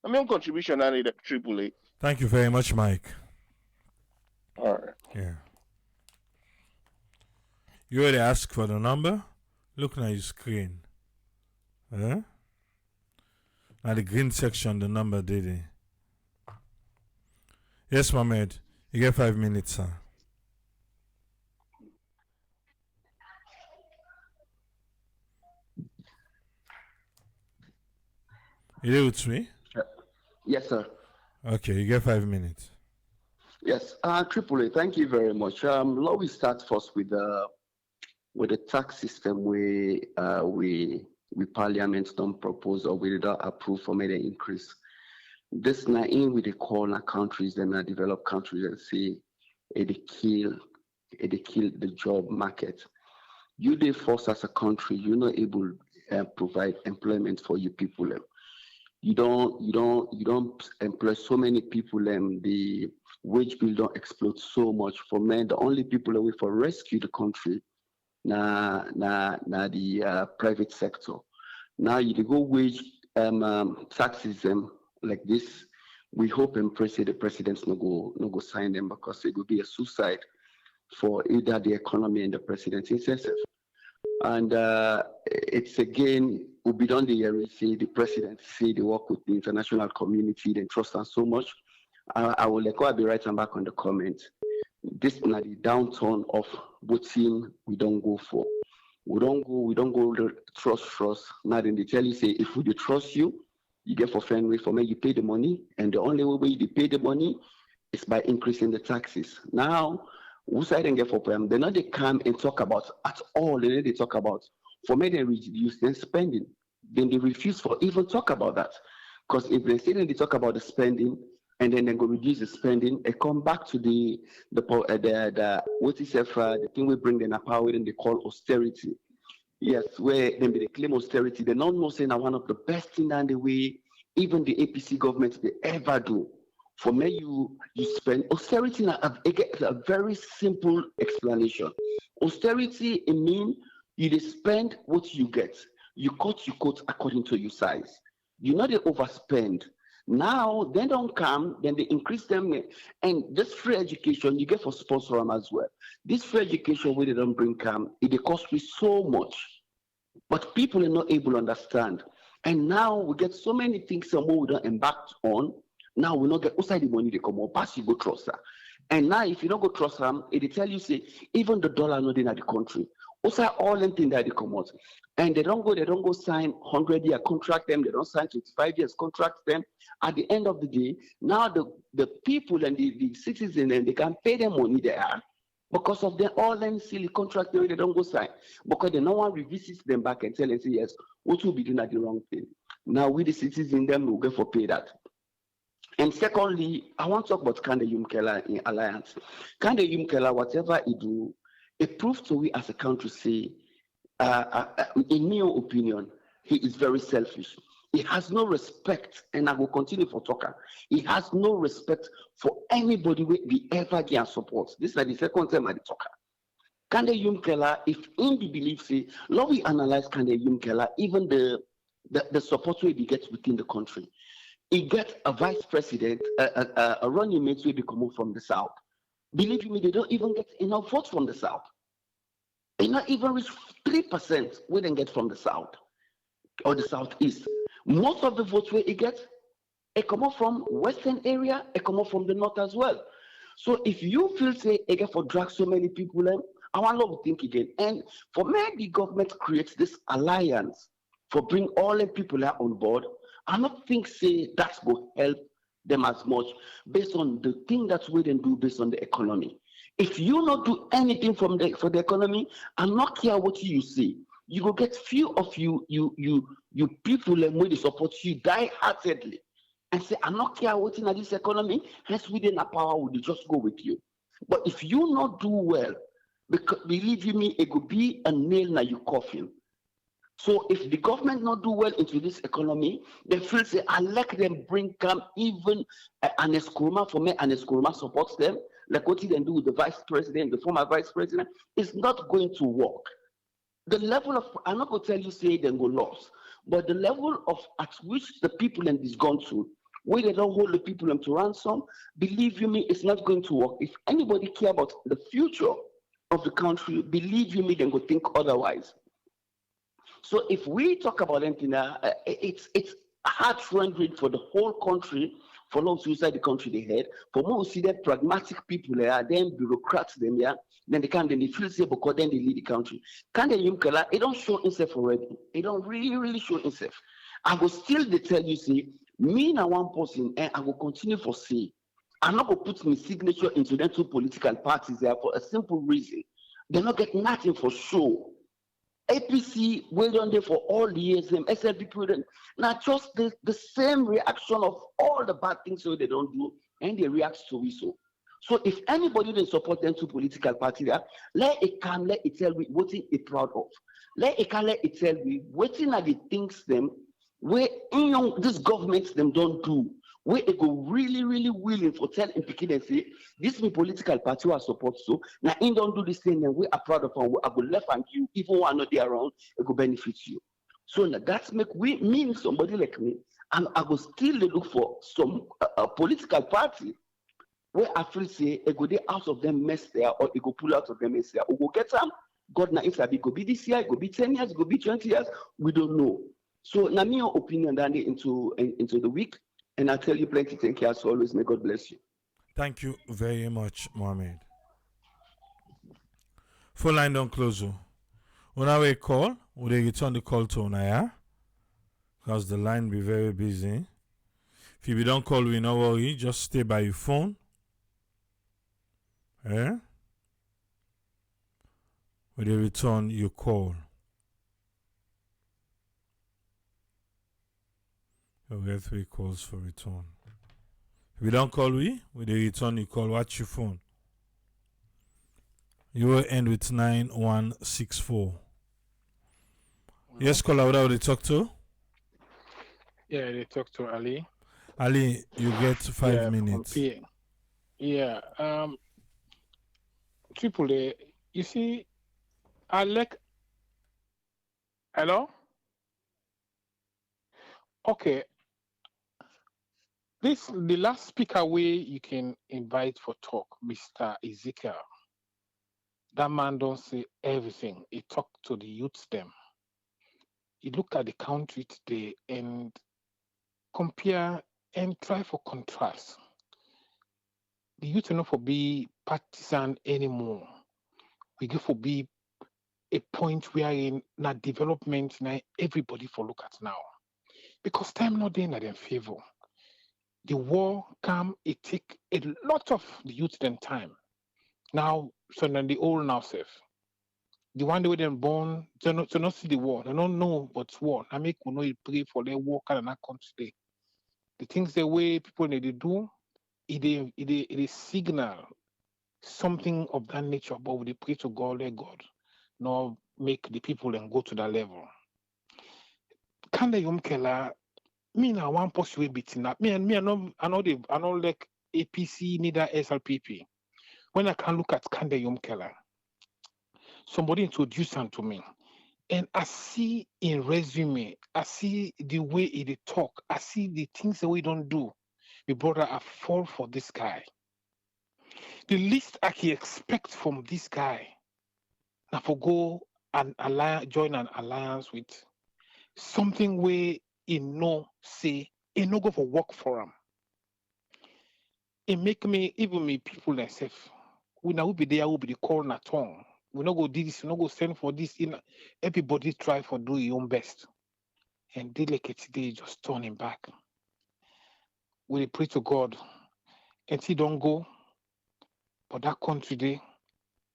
I mean contribution and the AAA. Thank you very much, Mike. All right. Yeah. You already asked for the number? Look now your screen. Now the green section, the number did it. Yes, Mohammed. You get 5 minutes, sir. You there with me? Yes, sir. Okay, you get 5 minutes. Yes, AAA, thank you very much. Let me start first with the tax system we Parliament don't propose or we don't approve for many increase. This na in with the corner countries, then developed countries and say it kill the job market. You they force as a country, you're not able to provide employment for you people. You don't employ so many people, the wage bill don't explode so much for men. The only people that will for rescue the country na the private sector. Now you go wage taxes like this. We hope and pray say the presidents no go sign them because it will be a suicide for either the economy and the president himself. And it's again, will be done the year, say the president, say they work with the international community, they trust us so much. I will be writing back on the comment. This is not the downturn of voting we don't go for. We don't go the trust. Now then they tell you, say, if we trust you, you get for friendly for me, you pay the money, and the only way you pay the money is by increasing the taxes. Now, who side and get for them? They know they come and talk about at all. They talk about for me they reduce their spending. Then they refuse for even talk about that. Because if they say they talk about the spending and then they go reduce the spending, they come back to the what is the thing we bring in a power and they call austerity. Yes, where then they claim austerity. They're not know saying that one of the best thing and the way even the APC government they ever do. For me, you spend austerity. A very simple explanation. Austerity it mean you dey spend what you get. You cut according to your size. You know they overspend. Now they don't come, then they increase them, and this free education you get for sponsor them as well. This free education where they don't bring come, it dey cost me so much. But people are not able to understand. And now we get so many things some more we don't embark on. Now we not get outside the money they come up, pass you go trust her. And now if you don't go trust them, it tell you say even the dollar not in the country. Also all them things that they come out. And they don't go sign 100-year contract them, they don't sign 25 years contract them. At the end of the day, now the people and the citizens and they can pay them money there because of the all them silly contract they don't go sign. Because they no one revisits them back and tell and say, yes, what will be doing at the wrong thing. Now we the citizens them will go for pay that. And secondly, I want to talk about Kande Yumkela in Alliance. Kande Yumkela, whatever he do, it proves to we as a country say, in my opinion, he is very selfish. He has no respect, and I will continue for talker. He has no respect for anybody we ever get support. This is like the second time I talker. Kande Yumkela, if in the belief say, let we analyze Kande Yumkela, even the support we get within the country. He gets a vice president, a running mate will be coming from the south. Believe me, they don't even get enough votes from the south. They not even reach 3% we didn't get from the south or the southeast. Most of the votes where he gets, it come up from western area, it come up from the north as well. So if you feel say he get for drag so many people, I want to think again. And for me, the government creates this alliance for bring all the people on board. I don't think say that's going to help them as much based on the thing that we then do based on the economy. If you not do anything for the economy, I not care what you say. You will get few of you people and when they support you die-heartedly and say, I not care what in this economy, hence within a power will just go with you. But if you not do well, because believe you me, it could be a nail in your coffin. So if the government not do well into this economy, they feel say, I let them bring come even an escroma for me, an escroma supports them, like what he then do with the vice president, the former vice president, it's not going to work. The level of, I'm not going to tell you say they go lost, but the level of at which the people and is gone to, where they don't hold the people to ransom, believe you me, it's not going to work. If anybody care about the future of the country, believe you me, they go think otherwise. So if we talk about anything, it's hard rendering for the whole country, for those who inside the country they had. For most see that pragmatic people there, then bureaucrats them, yeah, then they feel say because then they lead the country. Kande Yumkela, it don't show himself already. It don't really show himself. I will still they tell you, say, me and one person, and I will continue for say, I'm not gonna put my signature into them two political parties there for a simple reason. They not get nothing for sure. APC well done there for all the years, SLPP, now just the same reaction of all the bad things so they don't do, and they react to it so. So if anybody didn't support them to political party there, let it tell me what it proud of. Let it tell me what are the things them where this government them don't do. Where it go really willing for tell and picking and say, this me political party I support so. Now in don't do this thing and we are proud of and I go left and you, even one not there around, it go benefit you. So now that's make we mean somebody like me, and I go still look for some political party where I feel say it go there out of them mess there or it go pull out of them mess there. We go get some, God now if it go be this year, it go be 10 years, it go be 20 years, we don't know. So now me your opinion Danny into the week. And I tell you plenty, thank you as always. May God bless you. Thank you very much, Mohammed. Phone line don't close. When I call, will they return the call to Unaya? Because the line be very busy. If you don't call, we no worry. Just stay by your phone. Eh? Will they return your call? You'll get 3 calls for return. If we don't call, we they return your call. Watch your phone. You will end with 9164. Yes, caller, what they talk to? Yeah, they talk to Ali. Ali, you get 5 minutes. From PA. Yeah. Triple A. You see, I like. Hello. Okay. The last speaker you can invite for talk, Mr. Ezekiel. That man don't say everything. He talk to the youths them. He look at the country today and compare and try for contrast. The youth are not for be partisan anymore. We go for be a point where in that development now everybody for look at now. Because time not there in their favor. The war come, it take a lot of the youth then time. Now, so then the old now safe. The one they were then born, they not see the war. They don't know what's war. I make we know it pray for their war kind of not come today. The things the way people need to do, it signal something of that nature, but we pray to God, let God not make the people then go to that level. Can the young killer me now one post way beating up? Me I know like APC neither SLPP. When I can look at Kande Yom Keller, somebody introduced him to me. And I see in resume, I see the way he talk, I see the things that we don't do. My brother, I fall for this guy. The least I can expect from this guy, now for go and join an alliance with something where he no say, he no go for work for him. It make me, even me people themselves, we now will be there, will be the call na tongue. We not go do this, we not go send for this. Everybody try for do your own best. And they like it today, just turn him back. We pray to God. And he don't go. But that country there,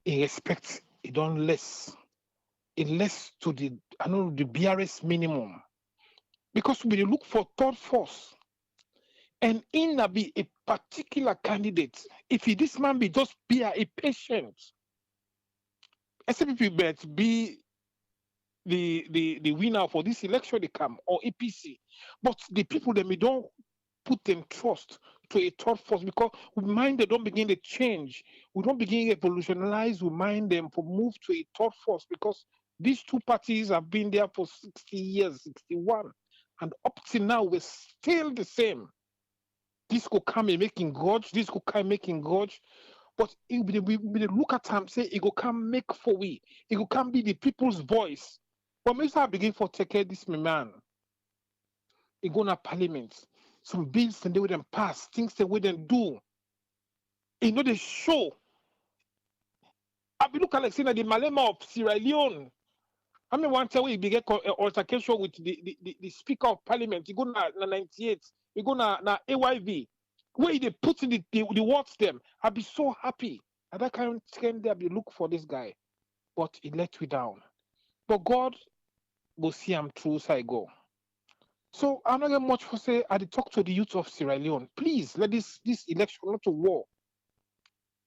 he respect, it don't less. It less to the BRS minimum. Because we look for third force. And in a be a particular candidate, if this man be just be a patient, SLPP bet be the winner for this election they come or APC. But the people that we don't put them trust to a third force because we mind they don't begin to change. We don't begin to evolutionize. We mind them for move to a third force because these two parties have been there for 60 years, 61. And up till now, we're still the same. This could come in making grudge. This could come making grudge. But we look at time, say, it will come make for we. It will come be the people's voice. But maybe I begin for take care this man. It go to parliament. Some bills and they will then pass, things they will then do. You know, they show. I be look at like saying that the Malema of Sierra Leone. I mean, one time we began altercation with the Speaker of Parliament. He go na 98. He go na AYV. Where they put in the words them. I be so happy. At that kind of time, I be look for this guy. But he let me down. But God will see him through so I go. So I'm not getting much for say. I talk to the youth of Sierra Leone. Please let this election not to war.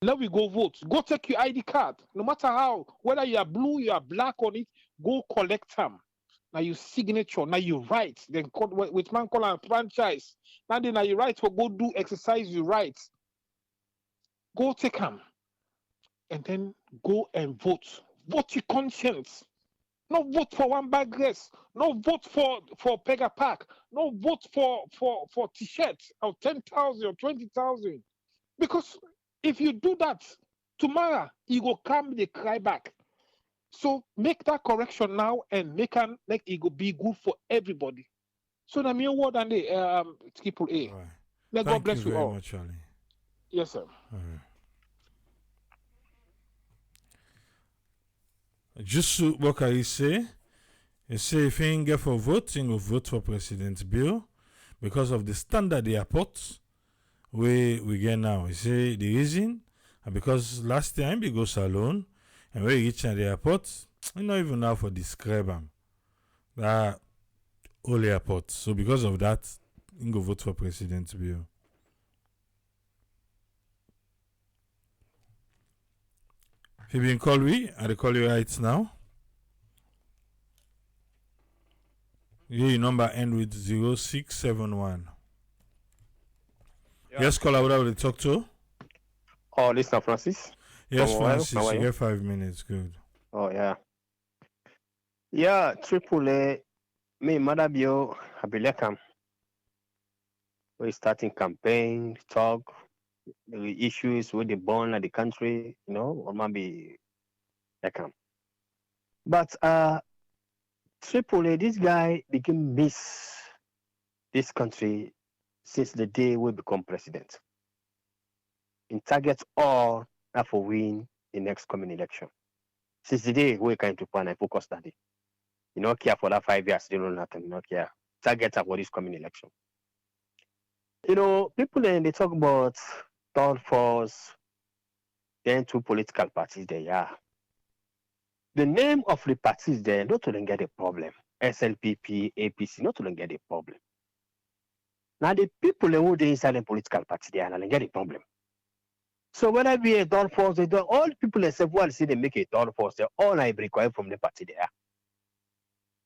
Let we go vote. Go take your ID card. No matter how, whether you are blue, you are black on it, go collect them. Now your signature, now you write. Then which man call a franchise. Now you write for go do exercise, you write. Go take them. And then go and vote. Vote your conscience. No vote for one bag dress. No vote for Pega Park. No vote for t-shirt of 10,000 or 20,000. Because if you do that, tomorrow you go come the cry back. So make that correction now and make it go be good for everybody. So the mere word and the triple A. Right. Let God bless you all. Thank you very much, Ali. Yes, sir. All right. Just what can you say? You say if you ain't get for vote, you go vote for President Bill because of the standard they put we get now. You say the reason because last time we go salon and we reach at the airport, we not even know for describe them. That whole airport. So because of that, you go vote for President Bill. If you been call we, I call you right now. Your number end with 0671. Yeah. Yes, caller, what I will talk to? Oh, this is Francis. Yes, From Ohio. How Francis, are you you? get 5 minutes. Good. Oh, yeah. Yeah, Triple A, me, Mother Bio, Abilekam. We're starting campaign, talk, the issues with the bond of the country, or maybe Lekam. But Triple A, this guy became miss this country since the day we become president. In target all that for win the next coming election. Since the day we came to plan and focus that day. You don't care for that 5 years, you know nothing, you don't care. Target for this coming election. People then they talk about third force, then two political parties there, yeah. The name of the parties there, not to then get a problem. SLPP, APC, not to then get a problem. Now the people who they inside the political party there, and they get a problem. So whether be a third force, all people except one see they make a third force, they all I require from the party there.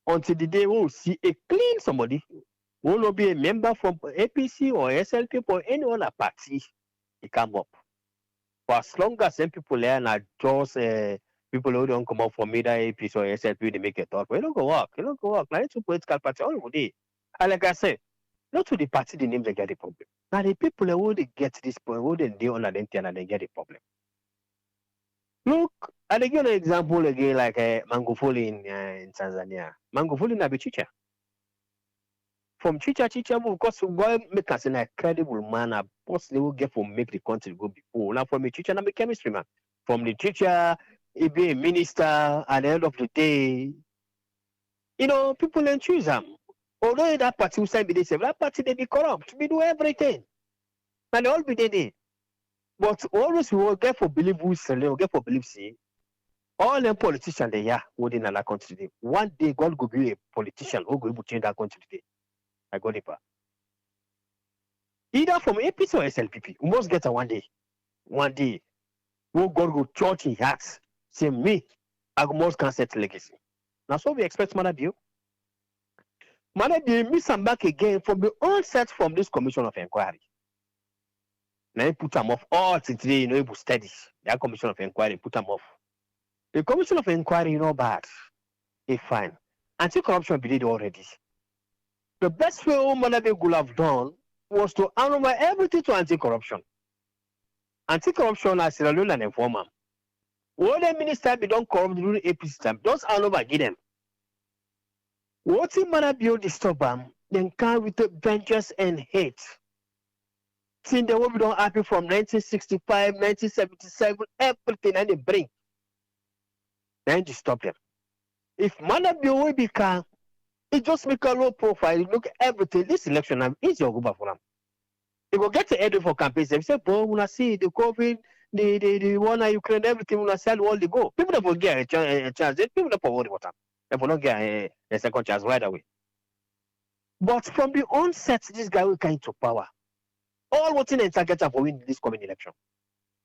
Until the day we will see a clean somebody will not be a member from APC or SLP or any other party, he come up. For as long as some people there are just people who don't come up from either APC or SLP, they make a thought. But it don't go work. It don't go work. Now it's a political party all over there. And like I said, not to the party, the name they get the problem. Now the people who they get this point, who they do on identity and they get the problem. Look, I give you an example again, like Mangufuli in Tanzania. Mangufuli na Bichicha. From Chicha, because God make us a credible man, a boss they will get for make the country go before. Now from the teacher, I'm a chemistry man. From the teacher, he be a minister at the end of the day. People then choose them. Although that party will say be this, that party they be corrupt, we do everything. And they all be there. But always we will get for believe we will get for believe see. All them politicians they are within another country today. One day God will be a politician who will change that country today. I got it back. Either from APC or SLPP, we must get a one day. One day, we'll go to church in hearts. Say me, I must cancel legacy. Now, so we expect Manabio. Manabio miss them back again from the onset from this commission of inquiry. Now, you put them off all today, you study. That commission of inquiry, put them off. The commission of inquiry, bad. It's fine. Anti-corruption be did already. The best way Manabio could have done was to hand over everything to anti-corruption. Anti-corruption as Sierra Leone and informer. All the minister be don't corrupt during APC time. Just hand over, give them. What in Manabio disturb them, then come with the vengeance and hate. Since they will be don't happy from 1965, 1977, everything and they bring. Then disturb them. If Manabio will be calm, it just make a low profile, look at everything. This election is your group for them. They will get the head for campaigns. They say, boy, when I see the COVID, the one in Ukraine, everything, when I sell all the go. People that will get a chance. People that will worry about them. They will not get a second chance right away. But from the onset, this guy will come into power. All what's in target for win this coming election.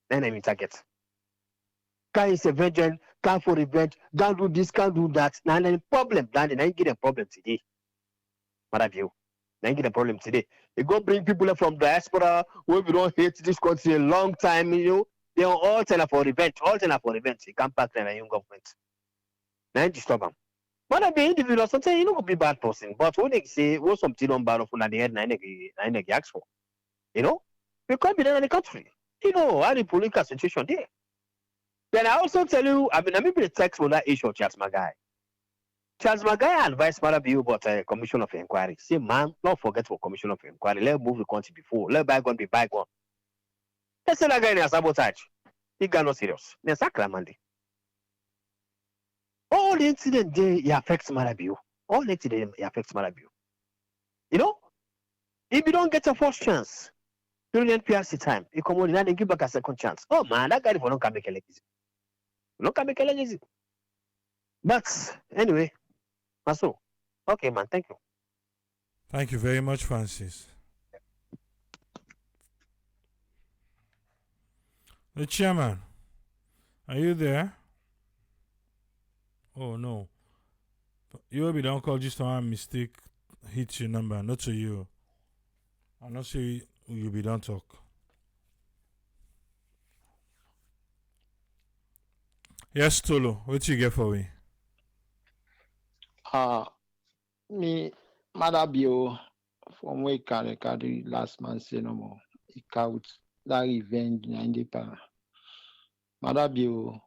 Then I'm in target. Guy is a virgin, can't for revenge, can't do this, can't do that. Now, the problem, then I get a problem today. What have you? Then get a problem today. You go bring people from diaspora where we don't hate this country a long time, they are all telling for revenge, You can't back them a young government. Then disturb them. But I be individual, sometimes you don't be bad person. But when they say, what's something on bad of the head, I ask for. We can't be there in the country. How the political situation there. Then I also tell you, I maybe the text on that issue of Charles Magai. Charles Magai advised Marabi about a commission of inquiry. Say, man, don't forget for commission of inquiry. Let's move the country before. Let bygone be bygone. Let's say that guy in sabotage. He got no serious. Then sacramandi. All the incident there, it affects Marabi. All the incident, it affects Marabi. If you don't get a first chance during the NPRC time, you come on and then give back a second chance. Oh man, that guy for not can make a legacy. Not can make a legacy. But anyway, that's all. Okay, man. Thank you. Thank you very much, Francis. The chairman, are you there? Oh no. You will be don't call just one mistake. Hit your number, not to you. I'm not sure you be don't talk. Yes, Tolo, what you get for me? Me, Madabio, from where carry last man say no more. He count that revenge in the pa. Madabio,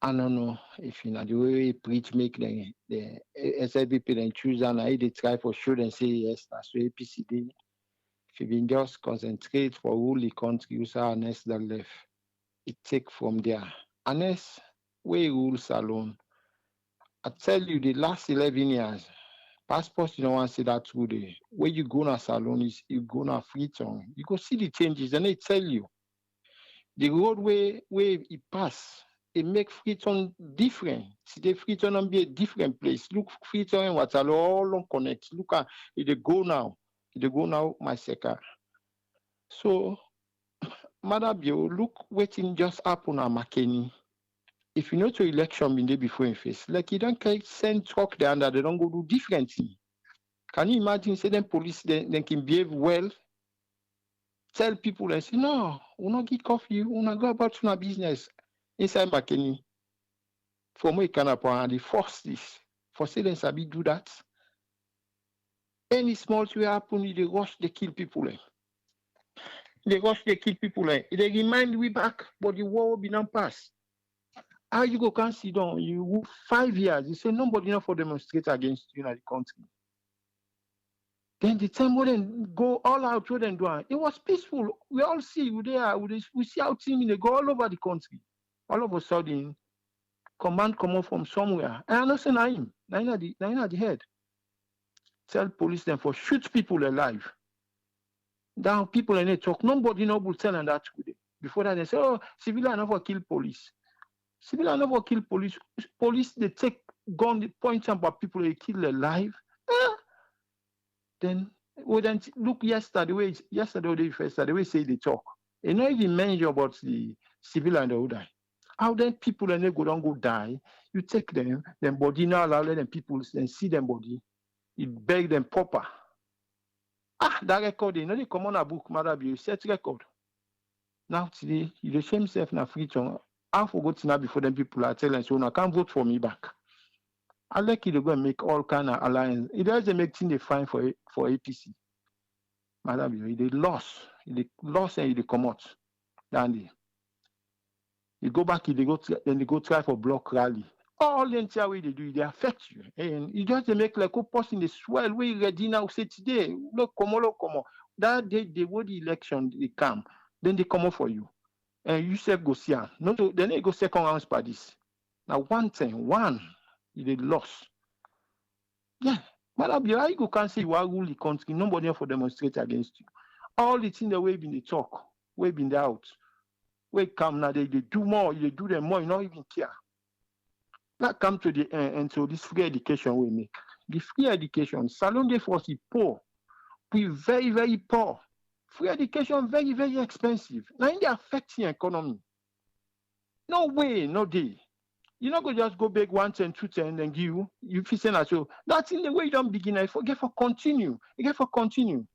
I don't know if you know the way we preach make the SLPP then choose and I they try for sure and say yes, that's where APCD. If you been just concentrate for rule the country, you say next that left. It take from there. Unless we rule salon. I tell you, the last 11 years, passports, you don't want to see that today. Where you go na salon is you go na Freetown. You go see the changes and they tell you the road where it pass, it make Freetown different. See the Freetown and be a different place. Look Freetown and Waterloo all on connect. Look at it they go now. They go now, my second. So, Madabio, look waiting just happen at McKinney. If you know to election been there before in face, like you don't send truck there and they don't go do different thing. Can you imagine say them police they can behave well, tell people and say, no, we'll not get coffee, we'll not go about to our business inside McKinney. For me, can and they force this. For say them sabi do that. Any small thing happen, they rush, they kill people. They rush, they kill people. They remind we back, but the war will be not pass. How you go can sit down? You 5 years. You say nobody not for demonstrate against you in the country. Then the time when they go all out where they do it was peaceful. We all see we there. We see our team they go all over the country. All of a sudden, command come up from somewhere. And I know say Naim at the head. Tell police them for shoot people alive. Down people and they talk. Nobody no will tell them that today. Before that they say, oh, civilian never kill police. Civilian never kill police. Police, they take gun, they point them about people they kill alive. Then look yesterday, or the first the way say they talk. They not even mention about the civilian that will die. How then people and they don't go die? You take them body now allow them people then see them body. You beg them proper. That record, you know they come on a book, Madabi, set record. Now today, you shame yourself na Freetown. I forgot now before them people are telling so I can't vote for me back. I like you to go and make all kind of alliance. It doesn't make things they fine for APC. Madam, they lost and they come out. Then they go back, then they go try for block rally. All the entire way they do, they affect you. And you just make like a person they swell we ready now say today. Look, come on. That day they won the election, they come, then they come up for you. And you say go see. No, then they go second round by this. Now one, they lost. Yeah. Madam, you can't say you are rule the country. Nobody for demonstrate against you. All the things the way been they talk, way been they out. Way come now, they do more, they do them more, you don't even care. That come to the end, and so this free education we make. The free education, Salon de Force is poor. We very, very poor. Free education very, very expensive. Now they affecting economy. No way, no day. You're not going to just go beg 110, 210 and give you feel saying that so. That's in the way you don't begin. I forget for continue. You get for continue.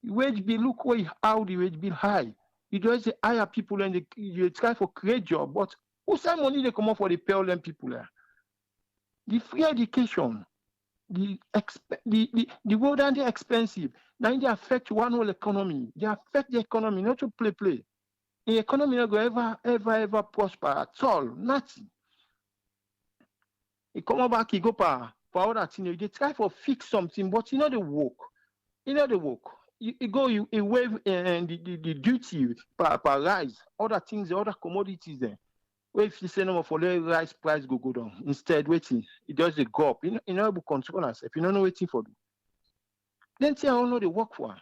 Wage bill, look how the wage bill high. You just hire people and you try for create job, but who send money they come up for the pay all them people there? The free education, the world and they expensive. Now they affect one whole economy. They affect the economy, not to play. The economy not go ever prosper at all. Nothing. He come back, he go for other thing. They try for fix something, but you know the work. You waive and the duty per rise, other things, other commodities there. Where if you say no more for the rice price go down. Instead, waiting, it does the go up. You know able control yourself. You don't know waiting for them. Then say I don't know the work for.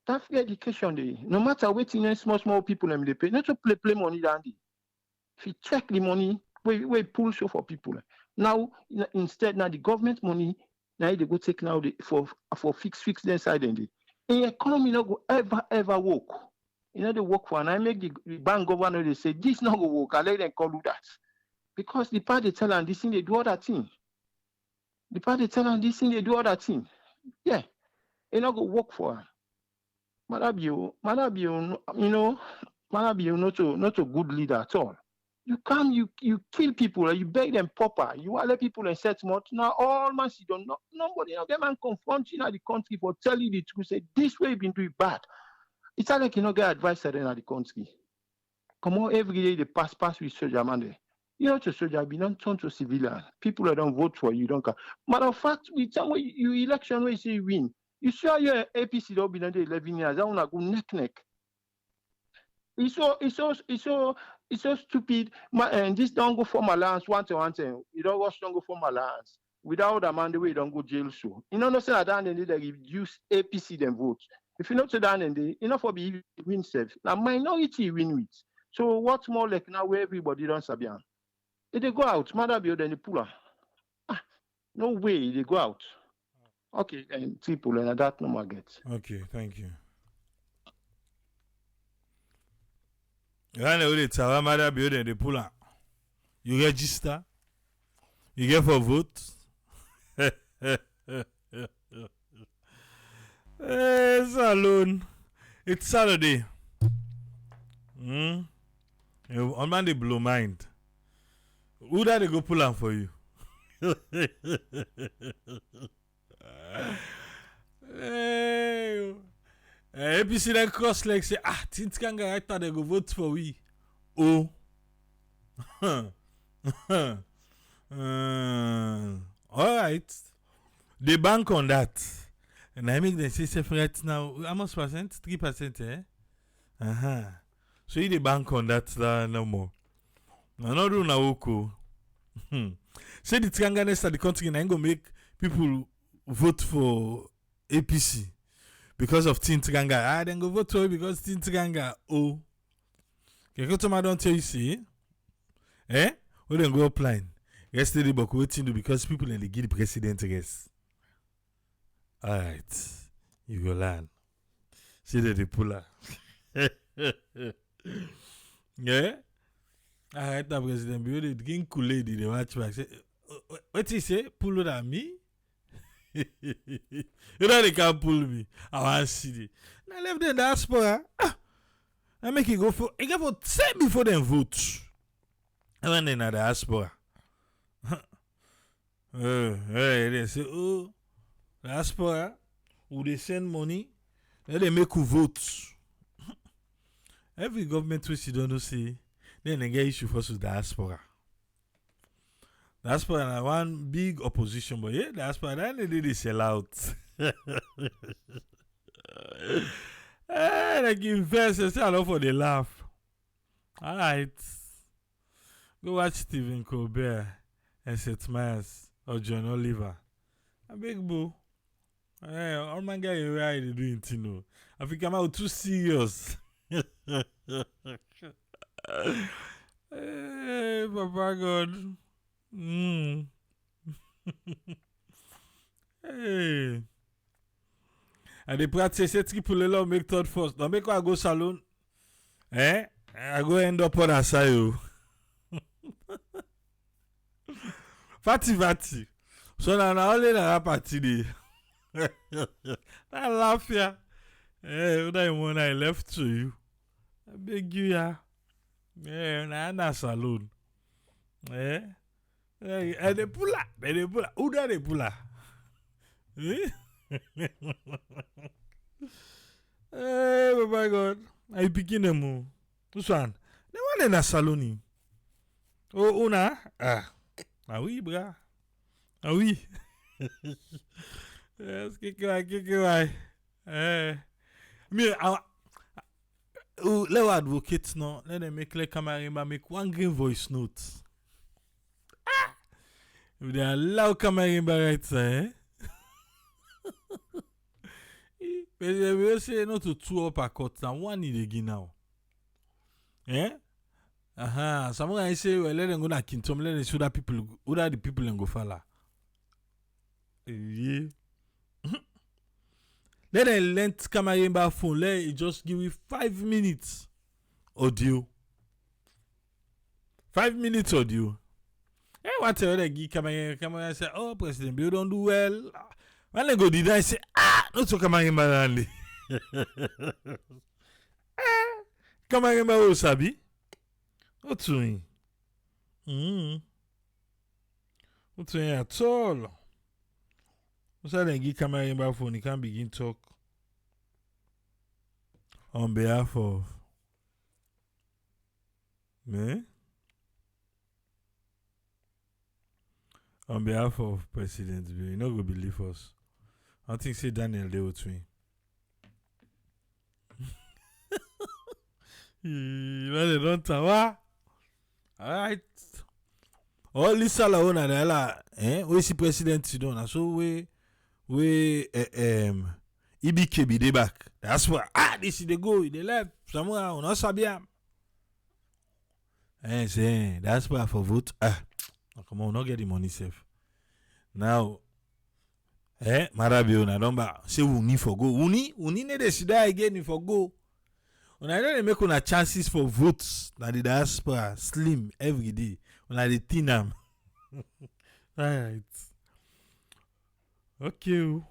That free education day. No matter waiting, small people they pay. Not to play money down there. If you check the money, we pull show for people. Now instead now the government money now they go take now for fix the inside and the economy not go ever work. You know they work for and I make the bank governor they say this not go work. I let them call you that because the party tell and this thing they do other thing. The party tell them this thing, they do other thing. Yeah, it not go work for her. Madabio, not a good leader at all. You come, you kill people, you beg them proper. You want let people in settlement. Now all man see don't know. Nobody of them man confront you in the country for tell you the truth. Say this way you been doing bad. It's like you not get advice in the country. Come on, every day they pass with soldier man there. You know to soldier be not turn to civilian. People that don't vote for you don't come. Matter of fact, with some way you election where you say you win. You sure your APC don't be under 11 years. I wanna go neck. It's so stupid. And this don't go for allowance one time. You don't rush don't go for allowance. Without a man the way you don't go jail so. You know say that and they reduce APC them vote. If you not say that and they enough for be win self. Now minority win with. So what's more like now where everybody don't sabian? If they go out, mother be then the puller. No way they go out. Okay, and people and that no more get. Okay, thank you. You mother be then the puller. You register. You get for vote. It's alone. It's Saturday. On Monday blow mind. Who that they go pull on for you? APC then cross like say Tintkanga right now they go vote for we. Oh. Alright. They bank on that. And I make them say right now, how much percent? 3%, eh? So you they bank on that no more. Another na oko. Say the Tanganness of the country and I'm gonna make people vote for APC because of Tintanga. Then go vote for it because Tintanga. Oh. Kekotoma don't tell you see. Eh? We then go applying. Yesterday but waiting to because people in the give the president race. Alright. You go learn. See the puller. Yeah? Alright, the president be the king Kool-Aid the watch back. Say, what he say? Pull at me? You know they can't pull me. I want to see it. Now left the diaspora. I make it go for. I go for 10 before them vote. I went in the diaspora. They say, oh, diaspora, who they send money, then they make you vote. Every government which you don't see, then they get issue first with diaspora. Diaspora na one big opposition, but yeah, diaspora then they did sell out. Like invest, I love for the laugh. Alright. Go watch Stephen Colbert and Seth Meyers or John Oliver. A big boo. All my guy you are doing thing no. I think I'm out too serious. Hey, Papa God. Hey. And they practice a triple law make third first. Don't make I go salon. I go end up on a side. Fatty. So now only na party day. I laugh ya. What I want I left to you. I beg you ya. Na salon. And they pull up. Who da they pull up? Oh my God. I begin them. This one. They want in a salon. Oh, una. Ah oui, bra. Ah oui. Yes, KKY. Me, let advocate now. Let them make like camera make one green voice note. If they allow camera right there, but they will say not to 2 uppercuts and 1 in the game now. Someone I say, well, let them go na Kintom, let them show that people, who are the people in Gofala. Yeah. Let them lend camera by phone, let it just give you 5 minutes audio. 5 minutes audio. Hey, what tell the geek come and say, oh, President Bill don't do well. When they go deny, say, no to come and man. Come and remember Sabi. What's doing? What's doing at all? What's that? Then geek come and remember phone. He can't begin talk on behalf of me. On behalf of President Bill, you not go believe us. I think say Daniel they will twin. Well, they don't tawa. Alright. All this salary na la we see president Sidon. So we EBK be dey back. That's why this is the go, they left somewhere on us sabia. Say that's why for vote. Come on, not get the money safe. Now Marabio na don't ba say uni for go. Uni ne decide again for go. When I don't make una chances for votes na the diaspora slim every day. When I dey thin am. Right. Okay.